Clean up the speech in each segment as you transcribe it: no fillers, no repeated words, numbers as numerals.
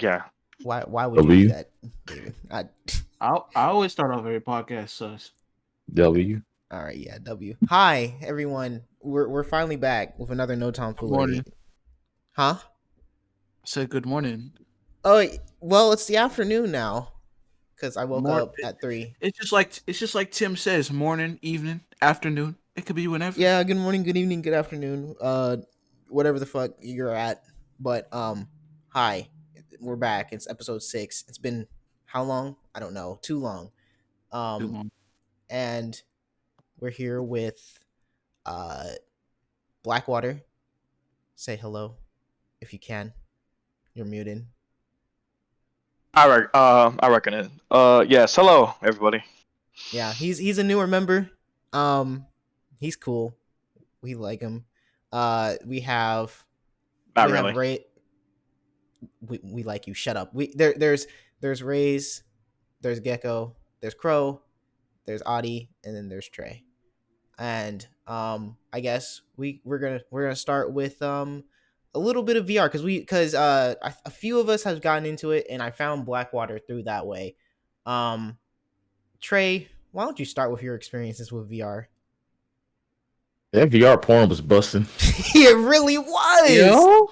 Yeah. Why would you do W. that, David? I always start off every podcast sus. W. All right, yeah, W. Hi, everyone. We're finally back with another No Good Tomfoolery. morning. Huh? I said good morning. Oh, well, it's the afternoon now because I woke Mor- up at 3. It's just like Tim says, morning, evening, afternoon. It could be whenever. Yeah, good morning, good evening, good afternoon. Whatever the fuck you're at. But hi. We're back. It's episode 6. It's been how long? I don't know. Too long. Too long. And we're here with uh Blackwater. Say hello if you can. You're muted. I reckon it. Yes. Hello, everybody. Yeah, he's a newer member. He's cool. We like him. We have Not we really. have Ray. We like you. Shut up. There's Rays, there's Gecko, there's Crow, there's Audie, and then there's Trey. And I guess we're gonna start with a little bit of VR because a few of us have gotten into it, and I found Blackwater through that way. Trey, why don't you start with your experiences with VR? That VR porn was busting. It really was. Yo,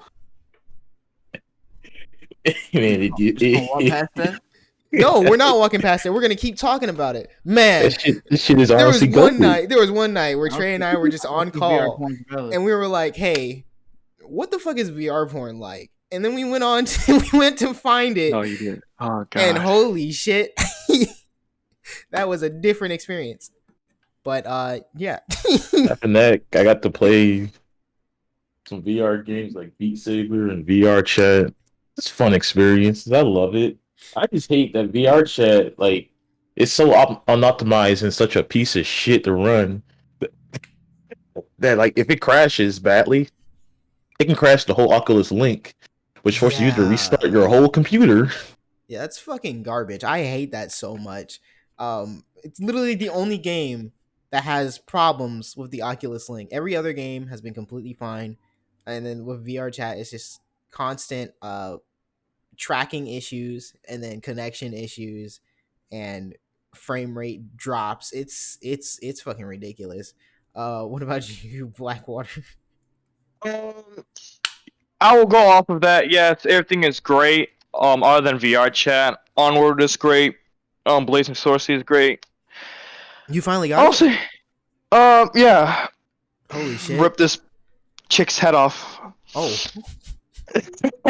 Man, walk past that. No, we're not walking past it. We're gonna keep talking about it, man. this shit is There was honestly one goated. night. There was one night where Trey and I were just on VR call, porn's valid. and we were like, "Hey, what the fuck is VR porn like?" And then we went on to we went to find it, No, you did. Oh god. and holy shit, that was a different experience. But yeah, After that, I got to play some VR games like Beat Saber and VR Chat. It's fun experiences. I love it. I just hate that VR Chat. Like, it's so unoptimized and such a piece of shit to run that like if it crashes badly, it can crash the whole Oculus Link, which forces you to restart your whole computer. yeah, that's fucking garbage. I hate that so much. It's literally the only game that has problems with the Oculus Link. Every other game has been completely fine, and then with VR Chat, it's just constant tracking issues and then connection issues and frame rate drops. It's fucking ridiculous. What about you, Blackwater? Um, I will go off of that. Yes, everything is great. Other than VR chat, Onward is great. Blazing Sorcery is great. You finally got Also, it? yeah. Holy shit. Rip this chick's head off. Oh.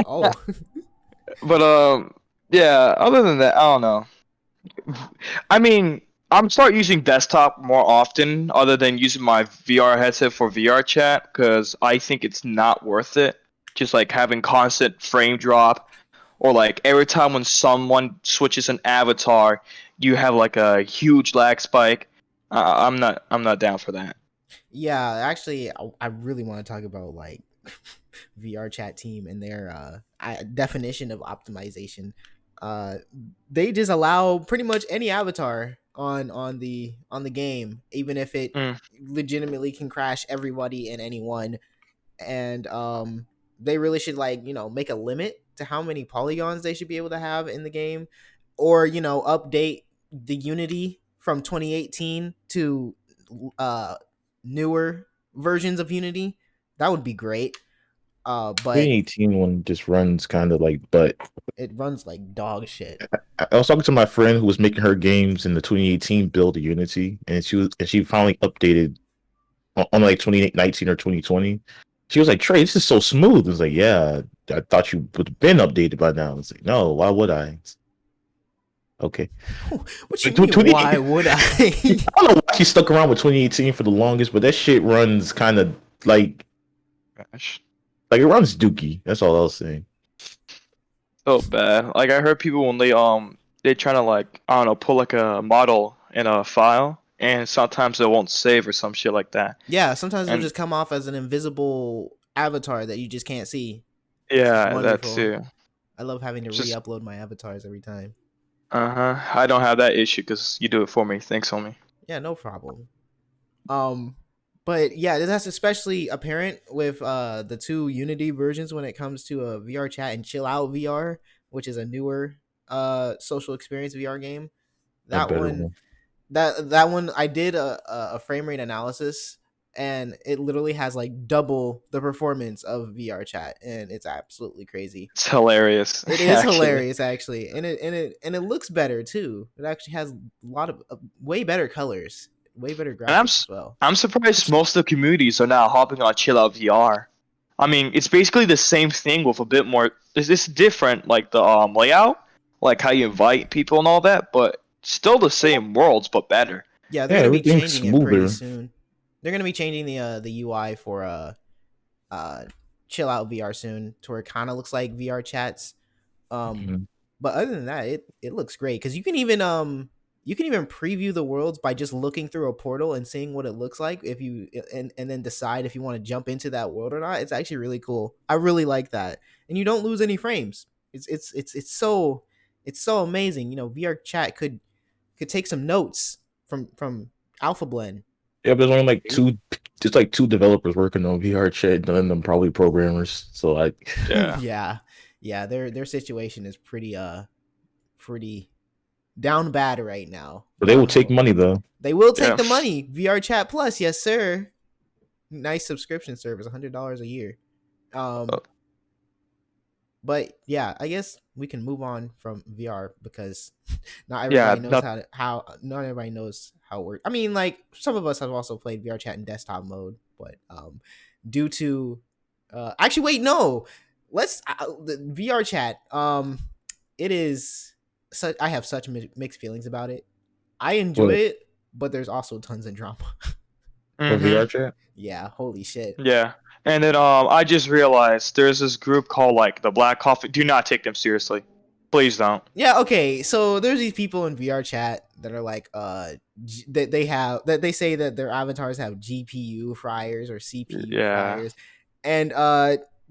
Oh. But yeah. Other than that, I don't know. I mean, I'm start using desktop more often, other than using my VR headset for VR chat, because I think it's not worth it. Just like having constant frame drop, or like every time when someone switches an avatar, you have like a huge lag spike. I'm not down for that. Yeah, actually, I really want to talk about like VR chat team and their definition of optimization. They just allow pretty much any avatar on the game, even if it Mm. legitimately can crash everybody and anyone. And they really should make a limit to how many polygons they should be able to have in the game, or update the Unity from 2018 to newer versions of Unity. That would be great. But 2018 one just runs kind of like butt. it runs like dog shit. I was talking to my friend who was making her games in the 2018 build of Unity, and she finally updated on like 2019 or 2020. She was like, "Trey, this is so smooth." I was like, "Yeah, I thought you would have been updated by now." I was like, "No, why would I?" Okay. What you Like, mean? Why would I? I don't know why she stuck around with 2018 for the longest, but that shit runs kind of like Gosh, it runs dookie. That's all I was saying. so bad. Like I heard people when they trying to like I don't know pull like a model in a file, and sometimes it won't save or some shit like that. Yeah, sometimes it'll And just come off as an invisible avatar that you just can't see. yeah, that Wonderful. too. I love having to Just re-upload my avatars every time. I don't have that issue because you do it for me. Thanks, homie. Yeah, no problem. But yeah, that's especially apparent with the two Unity versions when it comes to a VR chat and chill out VR. which is a newer social experience VR game. A That better one one. that one I did a frame rate analysis, and it literally has like double the performance of VR chat, and it's absolutely crazy. It's hilarious, It is actually. hilarious actually, and it looks better too. It actually has a lot of way better colors, way better And graphics as well. I'm surprised most of the communities are now hopping on Chill Out VR. I mean, it's basically the same thing with a bit more. It's different, like the layout, like how you invite people and all that, but still the same worlds, but better. Yeah, they're Yeah, gonna be everything's changing it pretty smoother. soon. They're gonna be changing the UI for uh chill out VR soon, to where it kind of looks like VR chats. Um, Mhm. but other than that, it looks great because you can even preview the worlds by just looking through a portal and seeing what it looks like, if you and then decide if you want to jump into that world or not. It's actually really cool. I really like that, and you don't lose any frames. It's so amazing. You know, VR chat could take some notes from Alpha Blend. Yeah, but there's only like two, just like two developers working on VR chat, none of them probably programmers. So Yeah. Yeah, yeah, their situation is pretty down bad right now. but they will take money though. They will take Yeah. the money. VR Chat Plus, yes sir. Nice subscription service, $100 a year. Uh, But yeah, I guess we can move on from VR because not Yeah. everybody knows Not. how not everybody knows how it works. I mean, like some of us have also played VR chat in desktop mode, but due to actually wait, no. Let's the VR chat. It is such I have such mixed feelings about it. I enjoy But it, but there's also tons of drama. for Mm-hmm. VR chat, Yeah, holy shit. Yeah. And then I just realized there's this group called like the Black Coffee. Do not take them seriously. Please don't. Yeah, okay. So there's these people in VR chat that are like that they say that their avatars have GPU fryers or CPU Yeah. fryers. And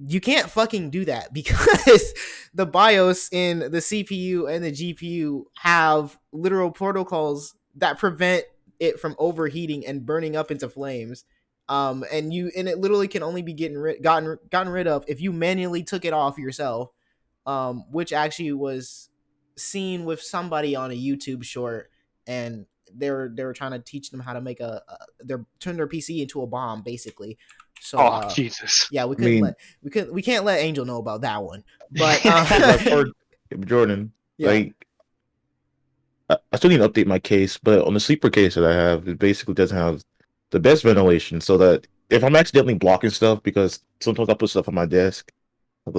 you can't fucking do that because the BIOS in the CPU and the GPU have literal protocols that prevent it from overheating and burning up into flames. And it literally can only be gotten rid of if you manually took it off yourself, which actually was seen with somebody on a YouTube short, and they were trying to teach them how to make turn their PC into a bomb basically. So Oh Jesus. yeah, I mean, we can't let Angel know about that one. But I've heard Jordan, yeah. like I still need to update my case, but on the sleeper case that I have, it basically doesn't have the best ventilation, so that if I'm accidentally blocking stuff, because sometimes I put stuff on my desk,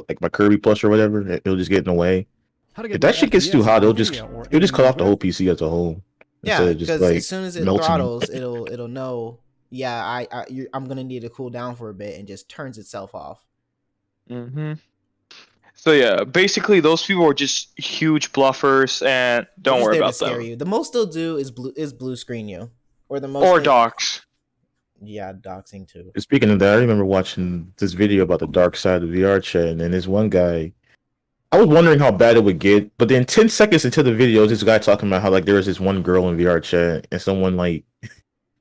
like my Kirby plush or whatever, it'll just get in the way. How to If get that more shit gets too FPS hot, on NVIDIA or it'll just cut AMD off the whole Ryzen? PC as a whole instead Yeah, of just because as like soon as it melting. throttles, it'll know. Yeah, I'm gonna need to cool down for a bit, and just turns itself off. Mm-hmm. So yeah, basically those people are just huge bluffers, and They're don't just worry there to about scare them. you. The most they'll do is blue screen you, or the most Or thing. docs. Yeah, doxing too. Speaking of that, I remember watching this video about the dark side of VR chat, and this one guy, I was wondering how bad it would get, but then 10 seconds into the video, this guy talking about how like there was this one girl in VR chat, and someone like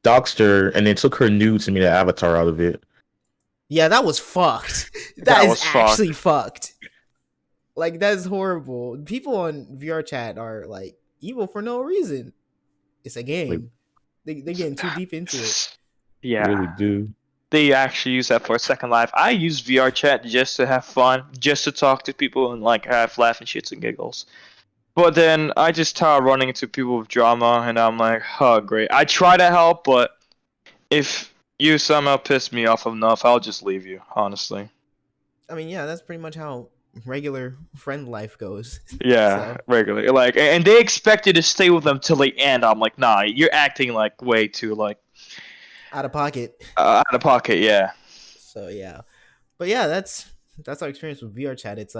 doxed her, and then took her nudes and made an avatar out of it. Yeah, that was fucked. That That is was actually fucked. fucked. Like that's horrible. People on VR chat are like evil for no reason. It's a Like, game. They getting too deep into it. really Yeah. do. They actually use that for a second life. I use VR chat just to have fun, just to talk to people and like have laughing shits and giggles. But then I just start running into people with drama, and I'm like, oh great. I try to help, but if you somehow piss me off enough, I'll just leave you. Honestly. I mean, yeah, that's pretty much how regular friend life goes. Yeah, So regularly. Like, and they expect you to stay with them till the end. I'm like, nah, you're acting like way too like out of pocket. out of pocket. Yeah. So yeah, but yeah, that's our experience with VR chat. It's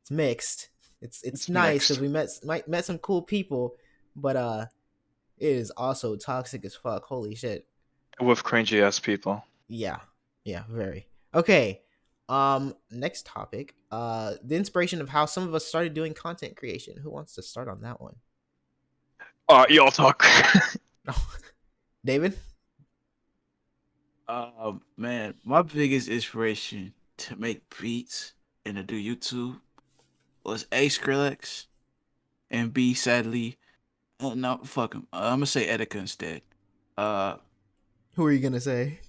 mixed. It's It's nice because mixed we met some cool people, but it is also toxic as fuck. Holy shit. with cringy ass people. Yeah, yeah, very. Okay. Next topic. The inspiration of how some of us started doing content creation. Who wants to start on that one? Y'all talk. David? Man, my biggest inspiration to make beats and to do YouTube was A Skrillex and B sadly no fuck him. I'm gonna say Etika instead. Uh, Who are you gonna say?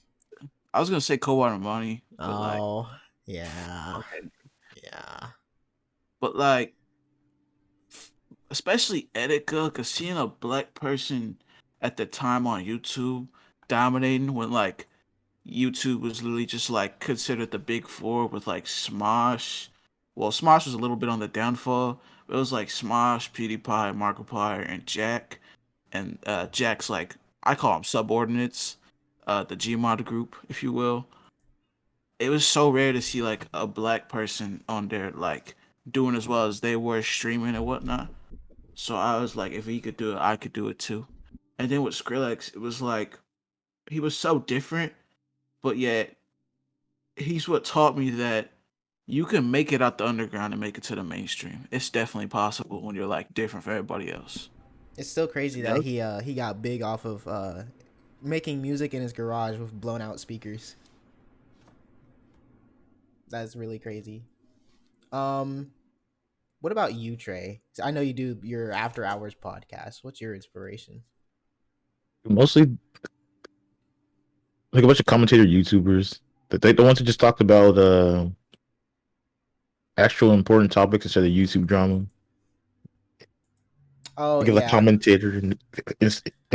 I was gonna say Kowar Armani, but like Oh, yeah, okay, yeah. but like especially Etika, cause seeing a black person at the time on YouTube dominating when like YouTube was literally just like considered the big four with like Smosh. Well, Smosh was a little bit on the downfall. But it was like Smosh, PewDiePie, Markiplier, and Jack. And Jack's like I call them subordinates, the Gmod group, if you will. It was so rare to see like a black person on there like doing as well as they were streaming and whatnot. So I was like, if he could do it, I could do it too. And then with Skrillex, it was like he was so different, but yet he's what taught me that you can make it out the underground and make it to the mainstream. It's definitely possible when you're like different from everybody else. It's still crazy that Yep. he got big off of making music in his garage with blown out speakers. That's really crazy. Um, what about you, Trey? I know you do your after hours podcast. What's your inspiration? Mostly like a bunch of commentator YouTubers. The ones who just talked about actual important topics instead of YouTube drama. Oh They give like yeah, commentator and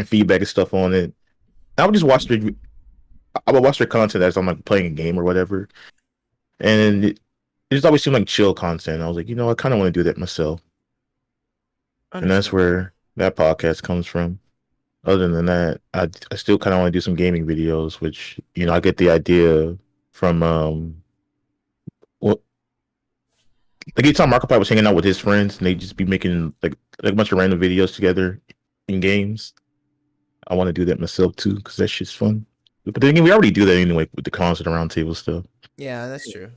feedback and stuff on it. I would just watch their I would watch their content as I'm like playing a game or whatever. And it just always seemed like chill content. I was like, I kind of want to do that myself. And that's understandable. where that podcast comes from. Other than that, I still kind of want to do some gaming videos, which, I get the idea from, well, like each time Markiplier was hanging out with his friends and they just be making like a bunch of random videos together in games. I want to do that myself too, because that shit's fun. But then again, we already do that anyway with the constant roundtable stuff. Yeah, that's true.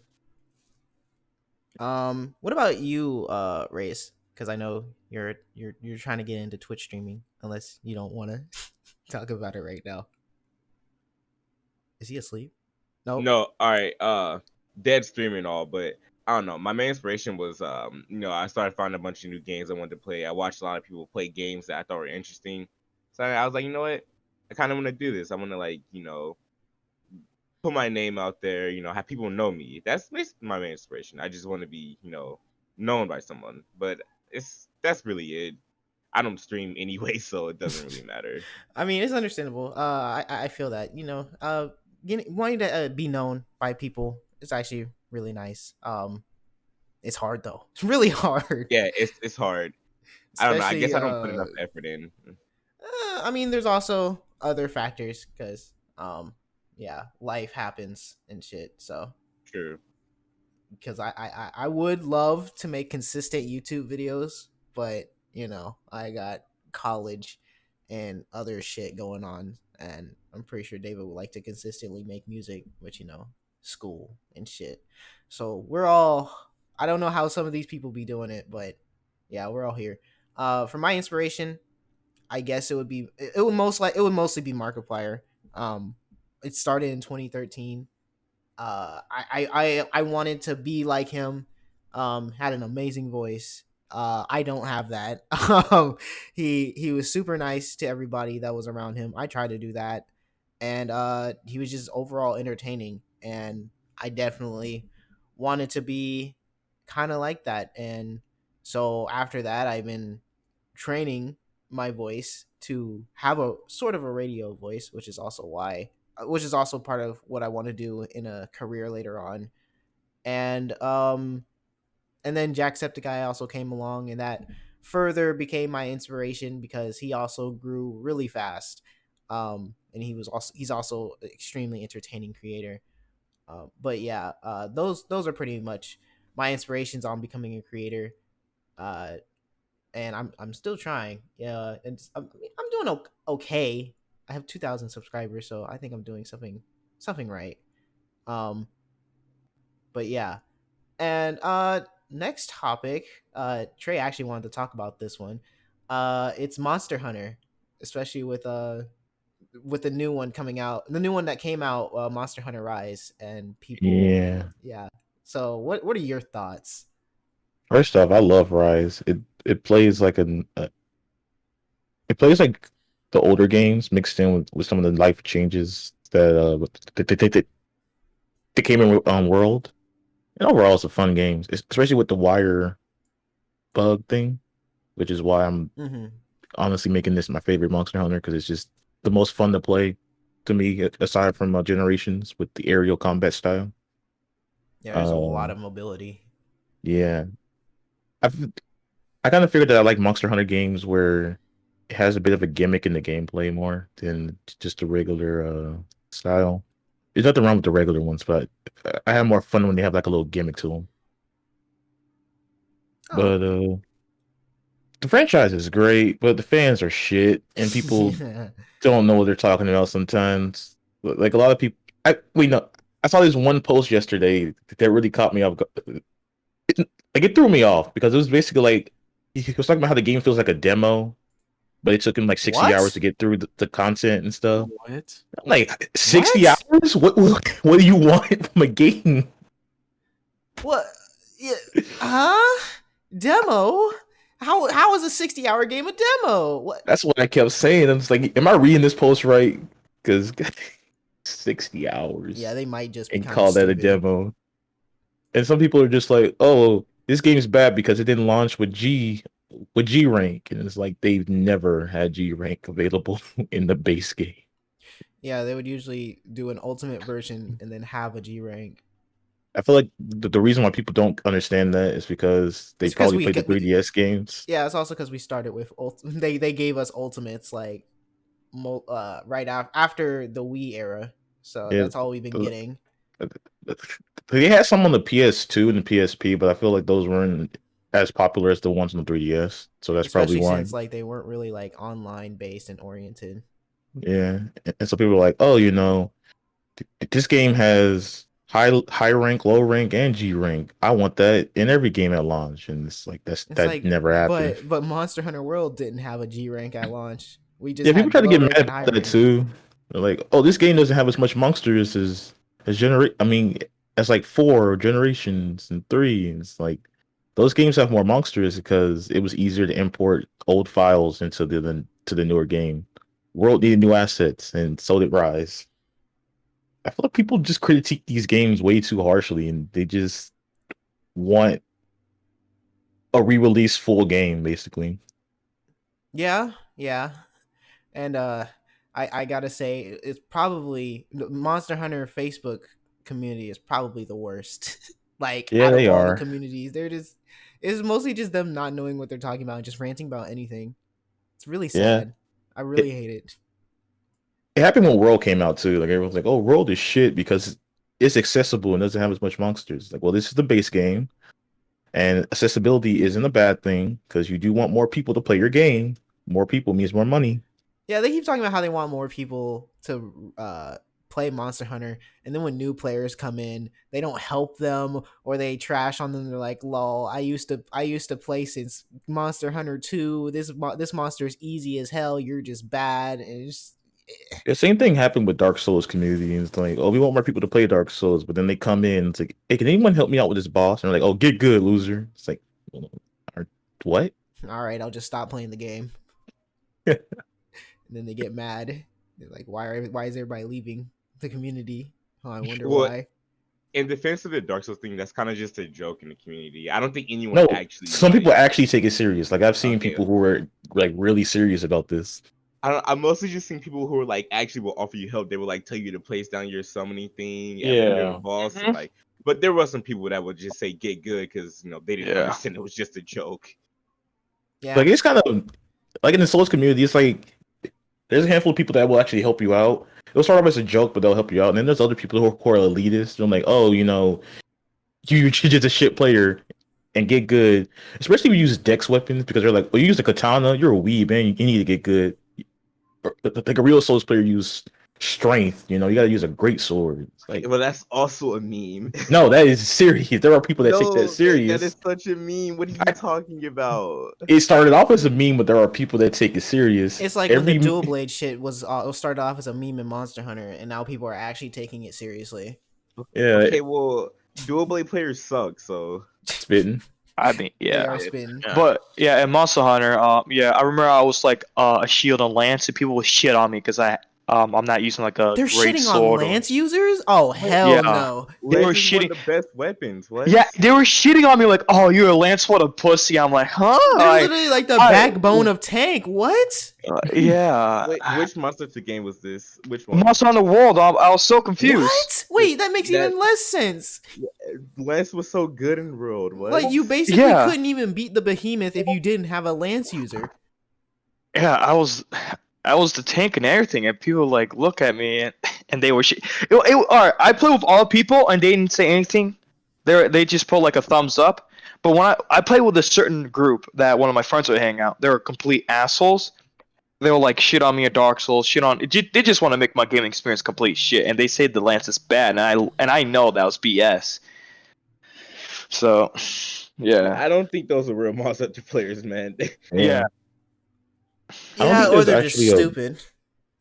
What about you, Race? Because I know you're trying to get into Twitch streaming, unless you don't want to talk about it right now. Is he asleep? Nope. No, all right. Dead streaming and all, but I don't know. My main inspiration was, I started finding a bunch of new games I wanted to play. I watched a lot of people play games that I thought were interesting, so I was like, you know what? I kind of want to do this. I want to put my name out there. Have people know me. That's basically my main inspiration. I just want to be, known by someone. But that's really it. I don't stream anyway, so it doesn't really matter. I mean, it's understandable. I feel that wanting to be known by people is actually really nice. It's hard though. It's really hard, Yeah, it's hard. I don't know. I especially guess I don't put enough effort in. I mean, there's also other factors because yeah, life happens and shit. So True. because I would love to make consistent YouTube videos, but I got college and other shit going on, and I'm pretty sure David would like to consistently make music, which school and shit. So we're all I don't know how some of these people be doing it, but yeah, we're all here. For my inspiration, I guess it would mostly be Markiplier. Um, it started in 2013. I wanted to be like him. Had an amazing voice. I don't have that. He was super nice to everybody that was around him. I tried to do that, and he was just overall entertaining. And I definitely wanted to be kind of like that. And so after that, I've been training my voice to have a sort of a radio voice, which is also part of what I want to do in a career later on. And then Jacksepticeye also came along, and that further became my inspiration because he also grew really fast. And he's also an extremely entertaining creator. But yeah, those are pretty much my inspirations on becoming a creator. Uh, and I'm still trying. Yeah, and I'm doing okay. I have 2,000 subscribers, so I think I'm doing something right. Um, but yeah, and next topic. Trey actually wanted to talk about this one. It's Monster Hunter, especially with the new one coming out, the new one that came out, Monster Hunter Rise, and people, Yeah. yeah. So what are your thoughts? First off, I love Rise. It plays like it plays like the older games mixed in with some of the life changes that came in world. And overall, it's a fun game, especially with the wire bug thing, which is why I'm Mm-hmm. honestly making this my favorite Monster Hunter because it's just the most fun to play to me, aside from Generations with the aerial combat style. Yeah, there's a lot Um, of mobility. yeah, I've I kind of figured that I like Monster Hunter games where it has a bit of a gimmick in the gameplay more than just the regular style. There's nothing wrong with the regular ones, but I have more fun when they have like a little gimmick to them. Oh. But the franchise is great, but the fans are shit, and people Yeah. don't know what they're talking about sometimes. Like a lot of people, I saw this one post yesterday that really caught me off. Like it threw me off because it was basically like he was talking about how the game feels like a demo, but it took him like 60 hours What? to get through the content and stuff. What? I'm like 60 What? hours? What do you want from a game? What? Yeah. Huh? Demo? How is a 60-hour game a demo? What? That's what I kept saying. I was like, am I reading this post right? Because 60 hours Yeah, they might just be and kind of call that a stupid. demo. And some people are just like, oh, this game's bad because it didn't launch with G rank. And it's like they've never had G rank available in the base game. Yeah, they would usually do an ultimate version and then have a G rank. I feel like the reason why people don't understand that is because they It's because probably played the 3DS games. yeah, it's also because we started with they gave us ultimates like right after the Wii era, so Yeah, that's all we've been getting. they had some on the PS2 and the PSP, but I feel like those weren't as popular as the ones on the 3DS. So that's probably Especially why. since like they weren't really like online based and oriented. Yeah, and so people are like, oh, this game has high rank, low rank, and G rank. I want that in every game at launch, and it's like It's that like, never happened. but Monster Hunter World didn't have a G rank at launch. We just Yeah, people had try to low get mad rank and high about that rank. too. They're like, oh, this game doesn't have as much monsters as generate. I mean, as like 4 generations and 3. And it's like those games have more monsters because it was easier to import old files into the newer game. World needed new assets, and so did Rise. I feel like people just critique these games way too harshly, and they just want a re-release full game, basically. Yeah, yeah. And I gotta say it's probably the Monster Hunter Facebook community is probably the worst. Like Yeah, out of they all the are. communities, they're just it's mostly just them not knowing what they're talking about and just ranting about anything. It's really Yeah. sad. I really It, hate it. it happened when World came out too. Like everyone's like, "Oh, World is shit because it's accessible and doesn't have as much monsters." Like, well, this is the base game, and accessibility isn't a bad thing because you do want more people to play your game. More people means more money. Yeah, they keep talking about how they want more people to play Monster Hunter, and then when new players come in, they don't help them or they trash on them. They're like, "Lol, I used to play since Monster Hunter 2. This monster is easy as hell. You're just bad." And it's The same thing happened with Dark Souls community. And it's like, oh, we want more people to play Dark Souls, but then they come in. It's like, hey, can anyone help me out with this boss? And they're like, oh, get good, loser. It's like, what? all right, I'll just stop playing the game. And then they get mad. They're like, why is everybody leaving the community? Oh, I wonder Well, why. in defense of the Dark Souls thing, that's kind of just a joke in the community. I don't think anyone No, actually. some people actually take it serious. Like I've seen Okay. people who are like really serious about this. I'm mostly just seeing people who are like actually will offer you help. They will like tell you to place down your summoning thing every near the Yeah. boss. Mhm. Like, but there were some people that would just say get good because they didn't Yeah. understand it was just a joke. Yeah, Like it's kind of like in the Souls community, it's like there's a handful of people that will actually help you out. It'll start off as a joke, but they'll help you out. And then there's other people who are elitist. They're like, oh, you're just a shit player and get good. Especially if you use dex weapons because they're like, oh, you use a katana, you're a weeb, man. You need to get good. Like a real Souls player use strength. You got to use a great sword. It's like, Well, that's also a meme. no, that is serious. There are people that take that No, that is serious. such a meme. What are you talking about? It started off as a meme, but there are people that take it serious. it's like when the dual blade shit was started off as a meme in Monster Hunter, and now people are actually taking it seriously. Yeah, Okay, well, dual blade players suck. So spitting. I mean, They yeah. are spin. Yeah. But yeah, in Monster Hunter, yeah, I remember I was like a shield and lance, and people would shit on me because I'm not using like a They're great shitting on sword or Lance users? Oh What? hell yeah. no. They were Lance is one shitting. of the best weapons. What? Yeah, they were shitting on me like, "Oh, you're a lance, what a pussy." I'm like, "Huh?" They're literally like the I- backbone of tank. What? yeah. Wait, which Monster Hunter game was this? Which one? Monster Hunter World, I was so confused. What? Wait, that makes That- even less sense. Lance was so good in World. What? Like you basically Yeah. couldn't even beat the behemoth if you didn't have a lance user. Yeah, I was the tank and everything, and people like look at me and they were all right. I play with all people and they didn't say anything. They just put like a thumbs up. But when I play with a certain group that one of my friends would hang out, they were complete assholes. They will like shit on me at Dark Souls, shit on. They just want to make my gaming experience complete shit, and they say the lance is bad, and I know that was BS. So, yeah, I don't think those are real Monster Hunter players, man. yeah. I don't Yeah, think or there's they're just actually a- stupid.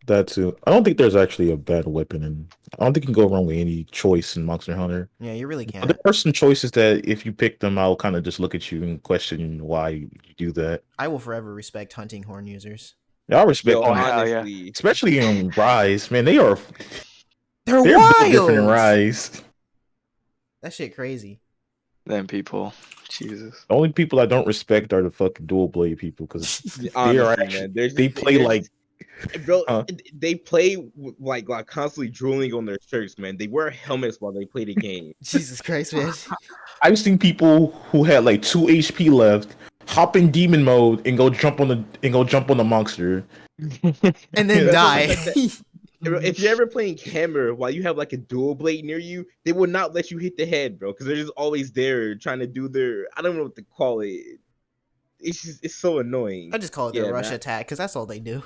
That too. I don't think there's actually a bad weapon, and I don't think you can go wrong with any choice in Monster Hunter. Yeah, you really But can't. there are some choices that if you pick them, I'll kind of just look at you and question why you do that. I will forever respect hunting horn users. Yeah, I respect Yo, them, hell yeah. honestly, especially in Rise. Man, they're They're built different in wild. Rise. That shit crazy. Them people, Jesus. The only people I don't respect are the fucking dual blade people because they honestly, are man, actually they're just, they play they're like bro, Huh? they play like constantly drooling on their shirts, man. They wear helmets while they play the game. Jesus Christ, man. I've seen people who had like 2 HP left hop in demon mode and go jump on the monster. And then That's die. what If you're ever playing hammer while you have like a dual blade near you, they will not let you hit the head, bro, because they're just always there trying to do their, I don't know what to call it. It's so annoying. I just call it Yeah, the rush man. attack because that's all they do.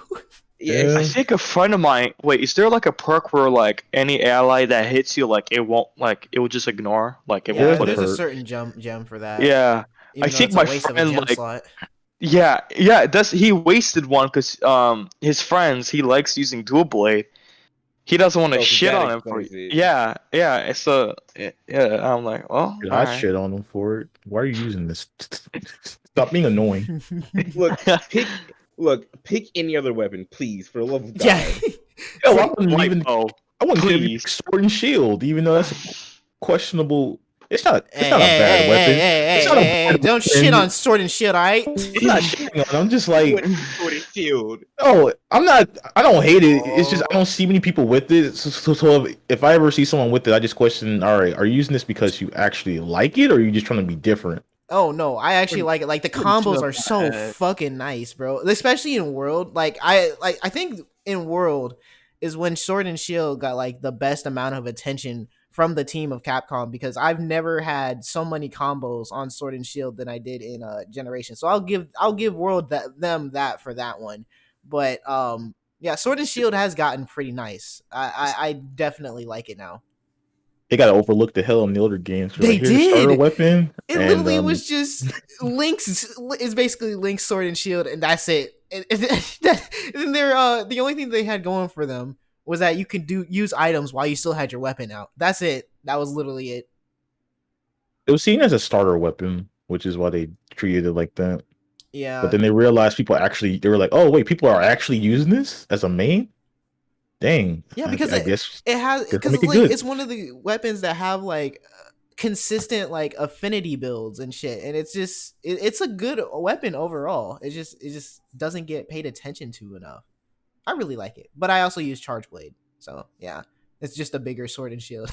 Yeah. I think a friend of mine. Wait, is there like a perk where like any ally that hits you, like it won't, like it will just ignore, like it Yeah, won't put there's it. a perk. certain gem for that. Yeah, Even I though think it's a my waste of a friend, gem like- slot. yeah. That's he wasted one because his friends he likes using dual blade. He doesn't want to Oh, 'cause shit that on him for explains it. yeah. It's yeah. I'm like, well, Dude, all I right. shit on them for it. Why are you using this? Stop being annoying. Look, pick any other weapon, please, for the love of God. Yeah. Hell, Like, I wouldn't give you please. sword and shield, even though that's questionable. It's not Hey, a bad hey, weapon. hey, It's hey, not a hey, bad don't weapon. shit on sword and shit, alright? I'm not shitting on it. I'm just like, Sword and shield. oh, I'm not. I don't hate it. It's just I Oh. don't see many people with it. So if I ever see someone with it, I just question. All right, are you using this because you actually like it, or are you just trying to be different? Oh no, I actually like it. Like the combos are so bad. fucking nice, bro. Especially in World. I think in World is when Sword and Shield got like the best amount of attention from the team of Capcom because I've never had so many combos on Sword and Shield than I did in Generation. So I'll give World them that for that one. But yeah, Sword and Shield has gotten pretty nice. I definitely like it now. They gotta overlook the hell in the other games. They're They like, here's a starter did. weapon. It and, literally was just Link's. It's basically Link's sword and shield, and that's it. And then they're the only thing they had going for them was that you could use items while you still had your weapon out. That's it. That was literally it. it was seen as a starter weapon, which is why they treated it like that. Yeah. But then they realized they were like, oh wait, people are actually using this as a main. Dang. Yeah, because I guess it has guess I'll because make it like good. it's one of the weapons that have like consistent like affinity builds and shit, and it's a good weapon overall. It just doesn't get paid attention to enough. I really like it, but I also use Charge Blade, so yeah, it's just a bigger sword and shield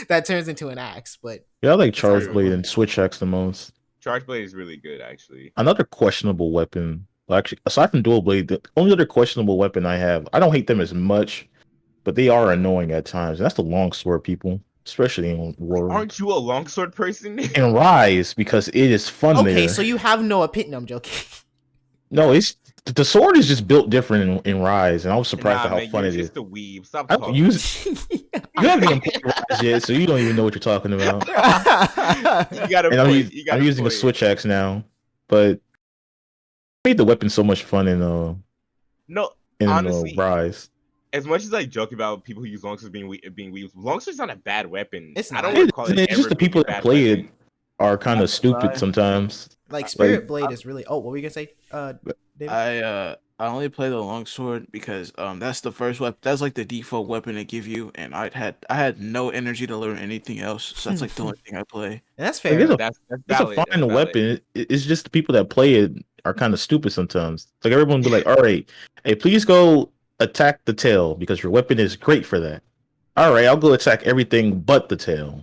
that turns into an axe. But Yeah, I like Charge true. Blade and Switch Axe the most. Charge blade is really good, actually. Another questionable weapon. Well, actually, aside from Dual Blade, the only other questionable weapon I have, I don't hate them as much, but they are annoying at times. And that's the longsword people, especially in War. Aren't you a longsword person? And Rise, because it is fun okay, there. so you have no opinion. I'm joking. No, it's the sword is just built different in Rise, and I was surprised Nah, at how man, fun you're it is. just a weeb. Stop I don't talking. use you haven't even played Rise yet, so you don't even know what you're talking about. You got a And point. I'm using a Switch Axe now, but it made the weapon so much fun No, honestly, Rise. as much as I joke about people who use longswords being weebs, longsword's not a bad weapon. It's I don't not. recall it It's just ever the people being a that bad play weapon. it are kind of stupid sometimes. Like Like Spirit Blade is really. Oh, what were you gonna say, David? I only play the longsword because that's the first weapon. That's like the default weapon they give you, and I had no energy to learn anything else. So that's like the only thing I play. And that's like fair. That's it's a valid. That's fine valid. weapon. It's just the people that play it are kind of stupid sometimes. Like everyone be like, "All right, hey, please go attack the tail because your weapon is great for that." All right, I'll go attack everything but the tail.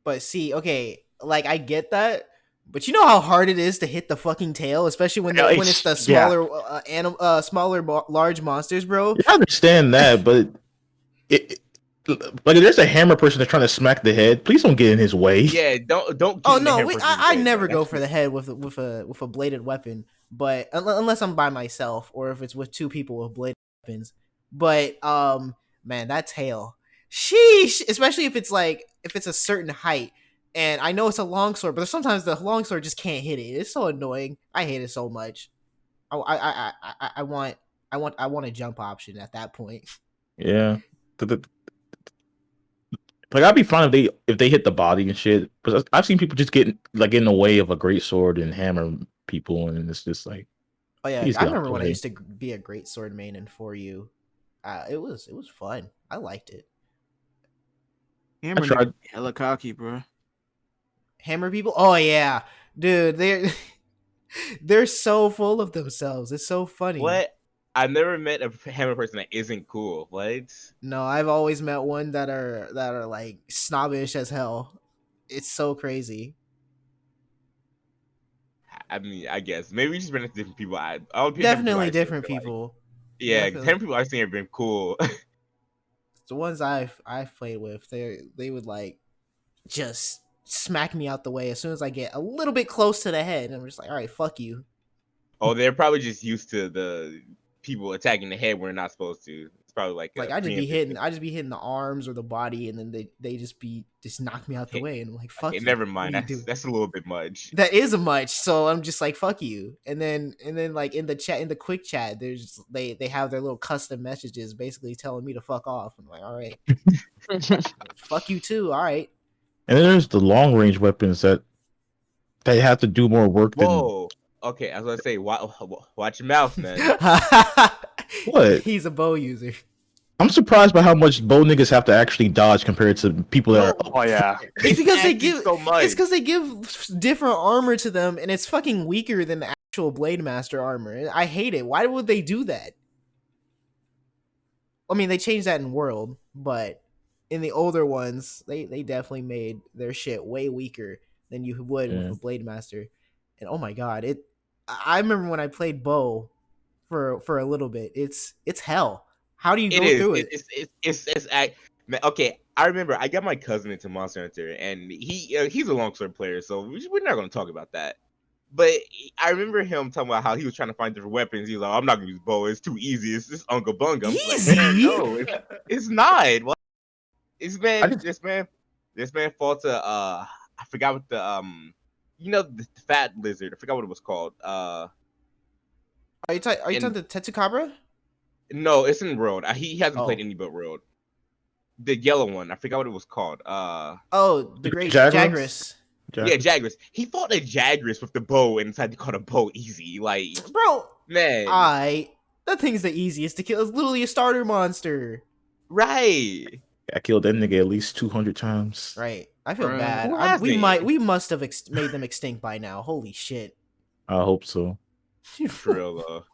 But see, okay, like I get that, but you know how hard it is to hit the fucking tail, especially when Yeah, when it's the yeah. smaller large monsters, bro. Yeah, I understand that, but it like if there's a hammer person that's trying to smack the head, please don't get in his way. Yeah, don't get Oh in the no, hammer person's I way, though. never go That's for the head with a bladed weapon, but unless I'm by myself or if it's with two people with bladed weapons. But man, that tail, sheesh, especially if it's like if it's a certain height. And I know it's a longsword, but sometimes the longsword just can't hit it. It's so annoying. I hate it so much. I want I want a jump option at that point. Yeah. Like I'd be fine if they hit the body and shit. Because I've seen people just get like in the way of a great sword and hammer people, and it's just like Oh yeah, please I get out remember the when I way. used to be a great sword main in For You. It was fun. I liked it. I Hammer nigga tried. hella cocky, bro. Hammer people. Oh yeah, dude, they're they're so full of themselves. It's so funny. what. I've never met a hammer person that isn't cool. What? No, I've always met one that are like snobbish as hell. It's so crazy. I mean, I guess maybe we just been at different people. All the hammer people Definitely I've seen different have been like, people. yeah, Definitely. hammer people I've seen have been cool. The ones I've played with, they would like just smack me out the way as soon as I get a little bit close to the head, and I'm just like, all right, fuck you. Oh, they're probably just used to the people attacking the head when they're not supposed to. It's probably like Like a preemptive thing. I just be hitting the arms or the body, and then they just knock me out the Okay, way, and I'm like, okay, fuck you. never What are mind. you doing? That's a little bit much. That is a much, so I'm just like, fuck you. And then like in the chat, in the quick chat, there's they have their little custom messages basically telling me to fuck off. I'm like, all right, fuck you too. All right. And then there's the long range weapons that they have to do more work than Whoa. Okay, I was gonna say, watch your mouth, man. what. He's a bow user. I'm surprised by how much bow niggas have to actually dodge compared to people that are. No, Oh yeah. It's because they actually give so much. it's because they give different armor to them, and it's fucking weaker than the actual Blade Master armor. I hate it. Why would they do that? I mean, they changed that in World, but in the older ones, they definitely made their shit way weaker than you would with Yeah. a Blade Master. And oh my god, it. I remember when I played Bow for a little bit. It's hell. How do you It go is. through it? Man, okay, I remember I got my cousin into Monster Hunter, and he's a longsword player, so we're not gonna talk about that. But I remember him talking about how he was trying to find different weapons. He was like, "I'm not gonna use bow. It's too easy. It's just unga bunga." I'm like, man, Easy. no, it's not. What? This I man, just this man fought to I forgot what the the fat lizard. I forgot what it was called. Are you And talking to Tetsukabra? no, it's in Road. He hasn't played Oh. any but Road. The yellow one. I forgot what it was called. Oh, the great Jagras? Jagras. Yeah, Jagras. He fought a Jagras with the bow and decided to call the bow easy. Like, Bro, man, that thing's the easiest to kill. It's literally a starter monster. right? I killed that nigga at least 200 times. Right. I feel Bruh. bad. Who hasn't? We must have made them extinct by now. Holy shit. I hope so. Trill.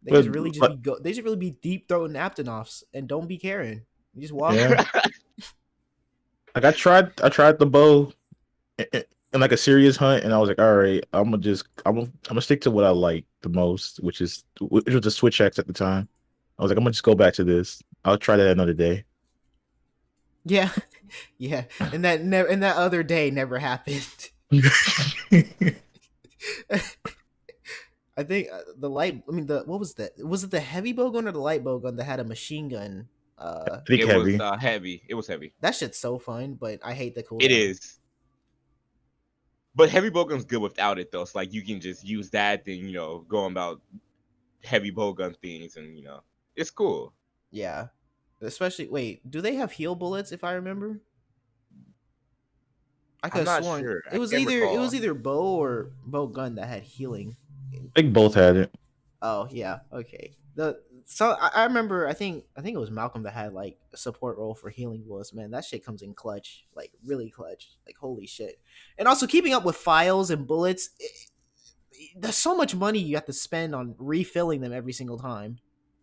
They But should really just but be they should really be deep throating Aptonoffs and don't be caring. You just walk. yeah, like I tried the bow in like a serious hunt, and I was like, all right, I'm gonna stick to what I like the most, which was the Switch X at the time. I was like, I'm gonna just go back to this. I'll try that another day. Yeah. Yeah. And that other day never happened. I think the light. I mean, the what was that? Was it the heavy bowgun or the light bowgun that had a machine gun? I think It was heavy. heavy. It was heavy. That shit's so fun, but I hate the cooldown. It is. But heavy bowgun's good without it though. It's like you can just use that, then going about heavy bowgun things, and it's cool. Yeah. Especially, wait, do they have heal bullets? If I remember. I could I'm have not sworn sure. it I was can't recall. either bow or bow gun that had healing. I think both had it. Oh yeah, okay. I remember I think it was Malcolm that had like a support role for healing bullets. Man, that shit comes in clutch, like really clutch, like holy shit. And also keeping up with files and bullets, there's so much money you have to spend on refilling them every single time.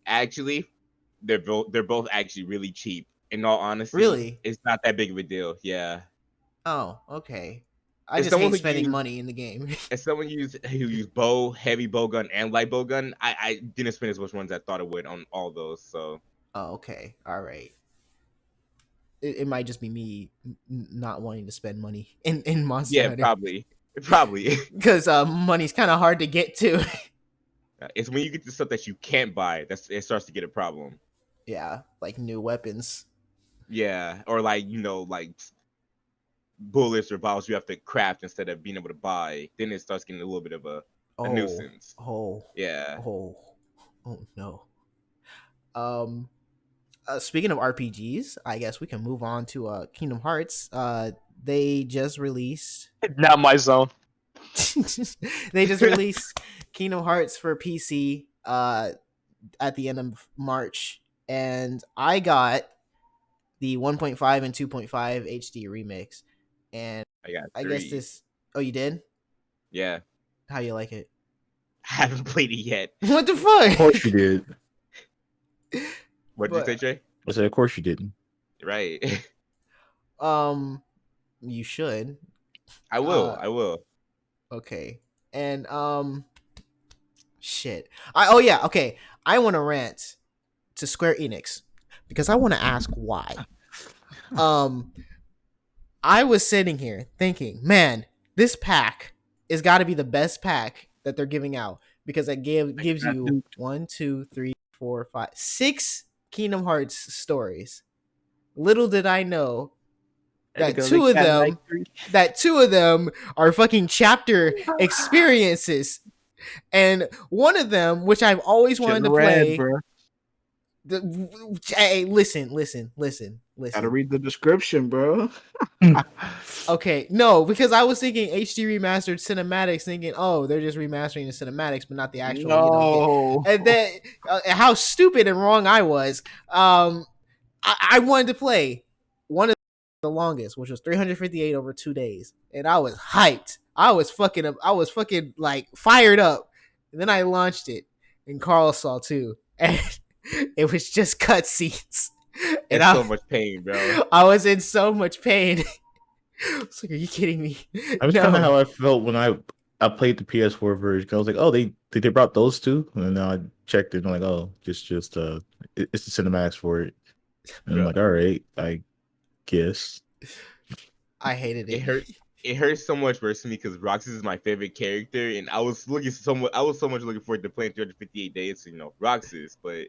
Actually, they're both actually really cheap. In all honesty, Really? it's not that big of a deal. Yeah. Oh, okay. I If just someone hate who spending used money in the game. if someone used bow, heavy bow gun, and light bow gun, I didn't spend as much ones I thought it would on all those. So Oh, okay. All right. It might just be me not wanting to spend money in Monster yeah, Hunter probably. because money's kind of hard to get to. It's when you get to stuff that you can't buy that's it starts to get a problem. Yeah, like new weapons. Yeah, or like like bullets or bottles you have to craft instead of being able to buy. Then it starts getting a little bit of a Oh, nuisance. oh, Yeah, oh, oh no. Um, Speaking of RPGs, I guess we can move on to Kingdom Hearts. They just released. Not my zone. They just released Kingdom Hearts for PC. At the end of March, and I got the 1.5 and 2.5 HD remix, and I got I guess three. this. Oh, you did? Yeah, How you like it? I haven't played it yet. What the Of course fuck? you did. What did you say, But Trey? I said, of course you didn't. Right. um, you should. I will. Uh, I will. okay, and shit. Oh yeah, okay. I want to rant to Square Enix because I want to ask why. Um, I was sitting here thinking, man, this pack is got to be the best pack that they're giving out because gives you one, two, three, four, five, six Kingdom Hearts stories. Little did I know that two of them are fucking chapter experiences, and one of them, which I've always wanted to play. bro. Hey, listen. Gotta read the description, bro. Okay, no, because I was thinking HD remastered cinematics, thinking, oh, they're just remastering the cinematics, but not the actual, game. No. And then how stupid and wrong I was. I wanted to play one of the longest, which was 358 over 2 days, and I was hyped. I was fucking like fired up. And then I launched it, and Carl saw too, and it was just cutscenes. And It's so much pain, bro. I was in so much pain. It's like, are you kidding me? That was kind of how I felt when I played the PS4 version. I was like, oh, they brought those two, and then I checked it and I'm like, oh, it's the cinematics for it. And I'm Bro. like, all right, I guess. I hated it. It hurt. It hurts so much worse to me because Roxas is my favorite character, and I was so much looking forward to playing 358 days, Roxas. But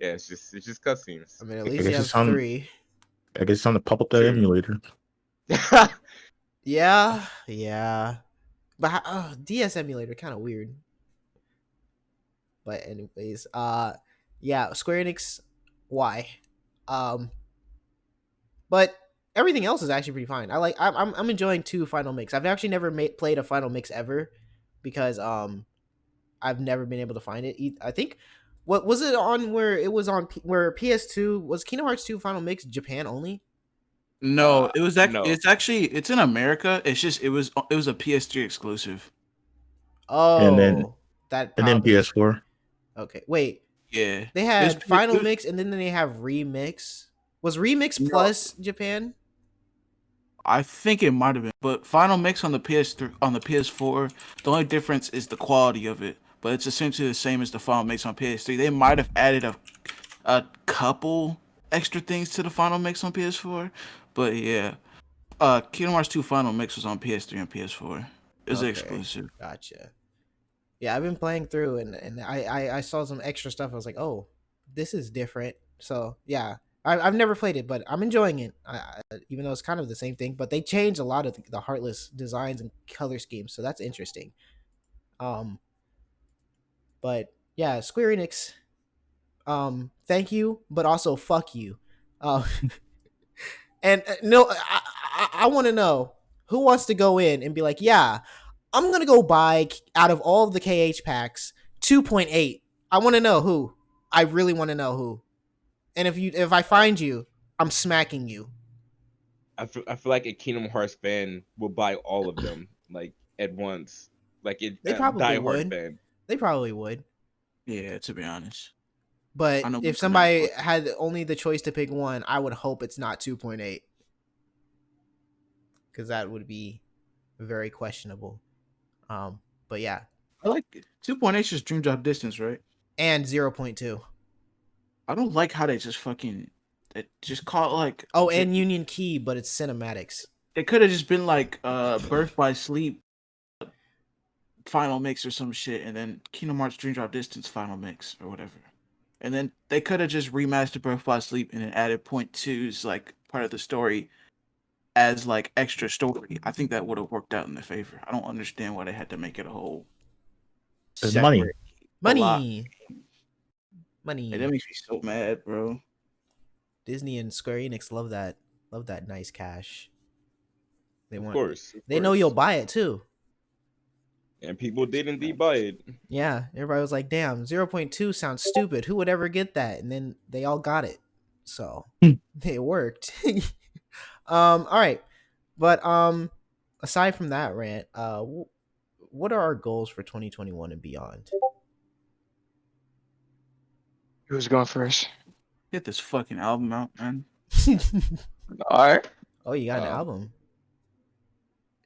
yeah, it's just cutscenes. I mean, at I least guess you have it's time. 3. I guess it's time to pop up that True. emulator. Yeah. But DS emulator kind of weird. But anyways, yeah, Square Enix, why? But everything else is actually pretty fine. I'm enjoying 2 Final Mix. I've actually never played a Final Mix ever because I've never been able to find it. I think what was it on where it was on where PS2 was Kingdom Hearts 2 Final Mix Japan only? No, it was no. it's in America. It's just it was a PS3 exclusive. Oh, And then that and then probably. PS4. Okay, wait. Yeah. They had Final Mix and then they have Remix. Was Remix No. plus Japan? I think it might have been, but Final Mix on the PS3 on the PS4, the only difference is the quality of it, but it's essentially the same as the Final Mix on PS3. They might have added a couple extra things to the Final Mix on PS4, but yeah. Kingdom Hearts 2 Final Mix was on PS3 and PS4. It was exclusive. Gotcha. Yeah, I've been playing through and I saw some extra stuff. I was like, oh, this is different. So yeah, I've never played it, but I'm enjoying it. Even though it's kind of the same thing, but they changed a lot of the Heartless designs and color schemes, so that's interesting. But yeah, Square Enix. Thank you, but also fuck you. And no, I want to know Who wants to go in and be like, yeah, I'm gonna go buy out of all of the KH packs 2.8. I want to know who. I really want to know who. And if I find you, I'm smacking you. I feel like a Kingdom Hearts fan will buy all of them like at once, like a They probably diehard would. fan. They probably would. Yeah, to be honest. But I know if what's gonna somebody happen. had only the choice to pick one, I would hope it's not 2.8. Because that would be very questionable. But yeah. I like 2.8 is just dream job distance, right? And 0.2. I don't like how they just just call it like Oh, and Union Key, but it's cinematics. it could have just been like Birth by Sleep final mix or some shit, and then Kingdom Hearts Dream Drop Distance final mix or whatever. And then they could have just remastered Birth by Sleep and then added point twos like part of the story as like extra story. I think that would have worked out in their favor. I don't understand why they had to make it a whole It's money. separate Money. Like, that makes me so mad, bro. Disney and Square Enix love that nice cash. They Of want. course, They know you'll buy it too. and people did indeed buy it. Yeah, everybody was like, "Damn, 0.2 sounds stupid. Who would ever get that?" And then they all got it, so it worked. All right, but aside from that rant, what are our goals for 2021 and beyond? Who's going first? Get this fucking album out, man. All right. Oh, you got an album?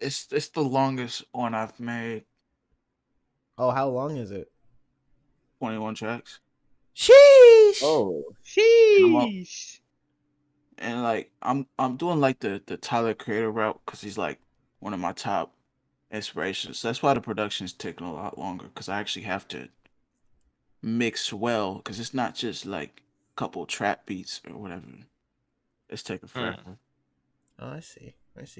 It's the longest one I've made. Oh, how long is it? 21 tracks. Sheesh. Oh, sheesh. And like I'm doing like the Tyler Creator route because he's like one of my top inspirations. So that's why the production's taking a lot longer because I actually have to mix well because it's not just like a couple trap beats or whatever. It's taking forever. Oh, I see.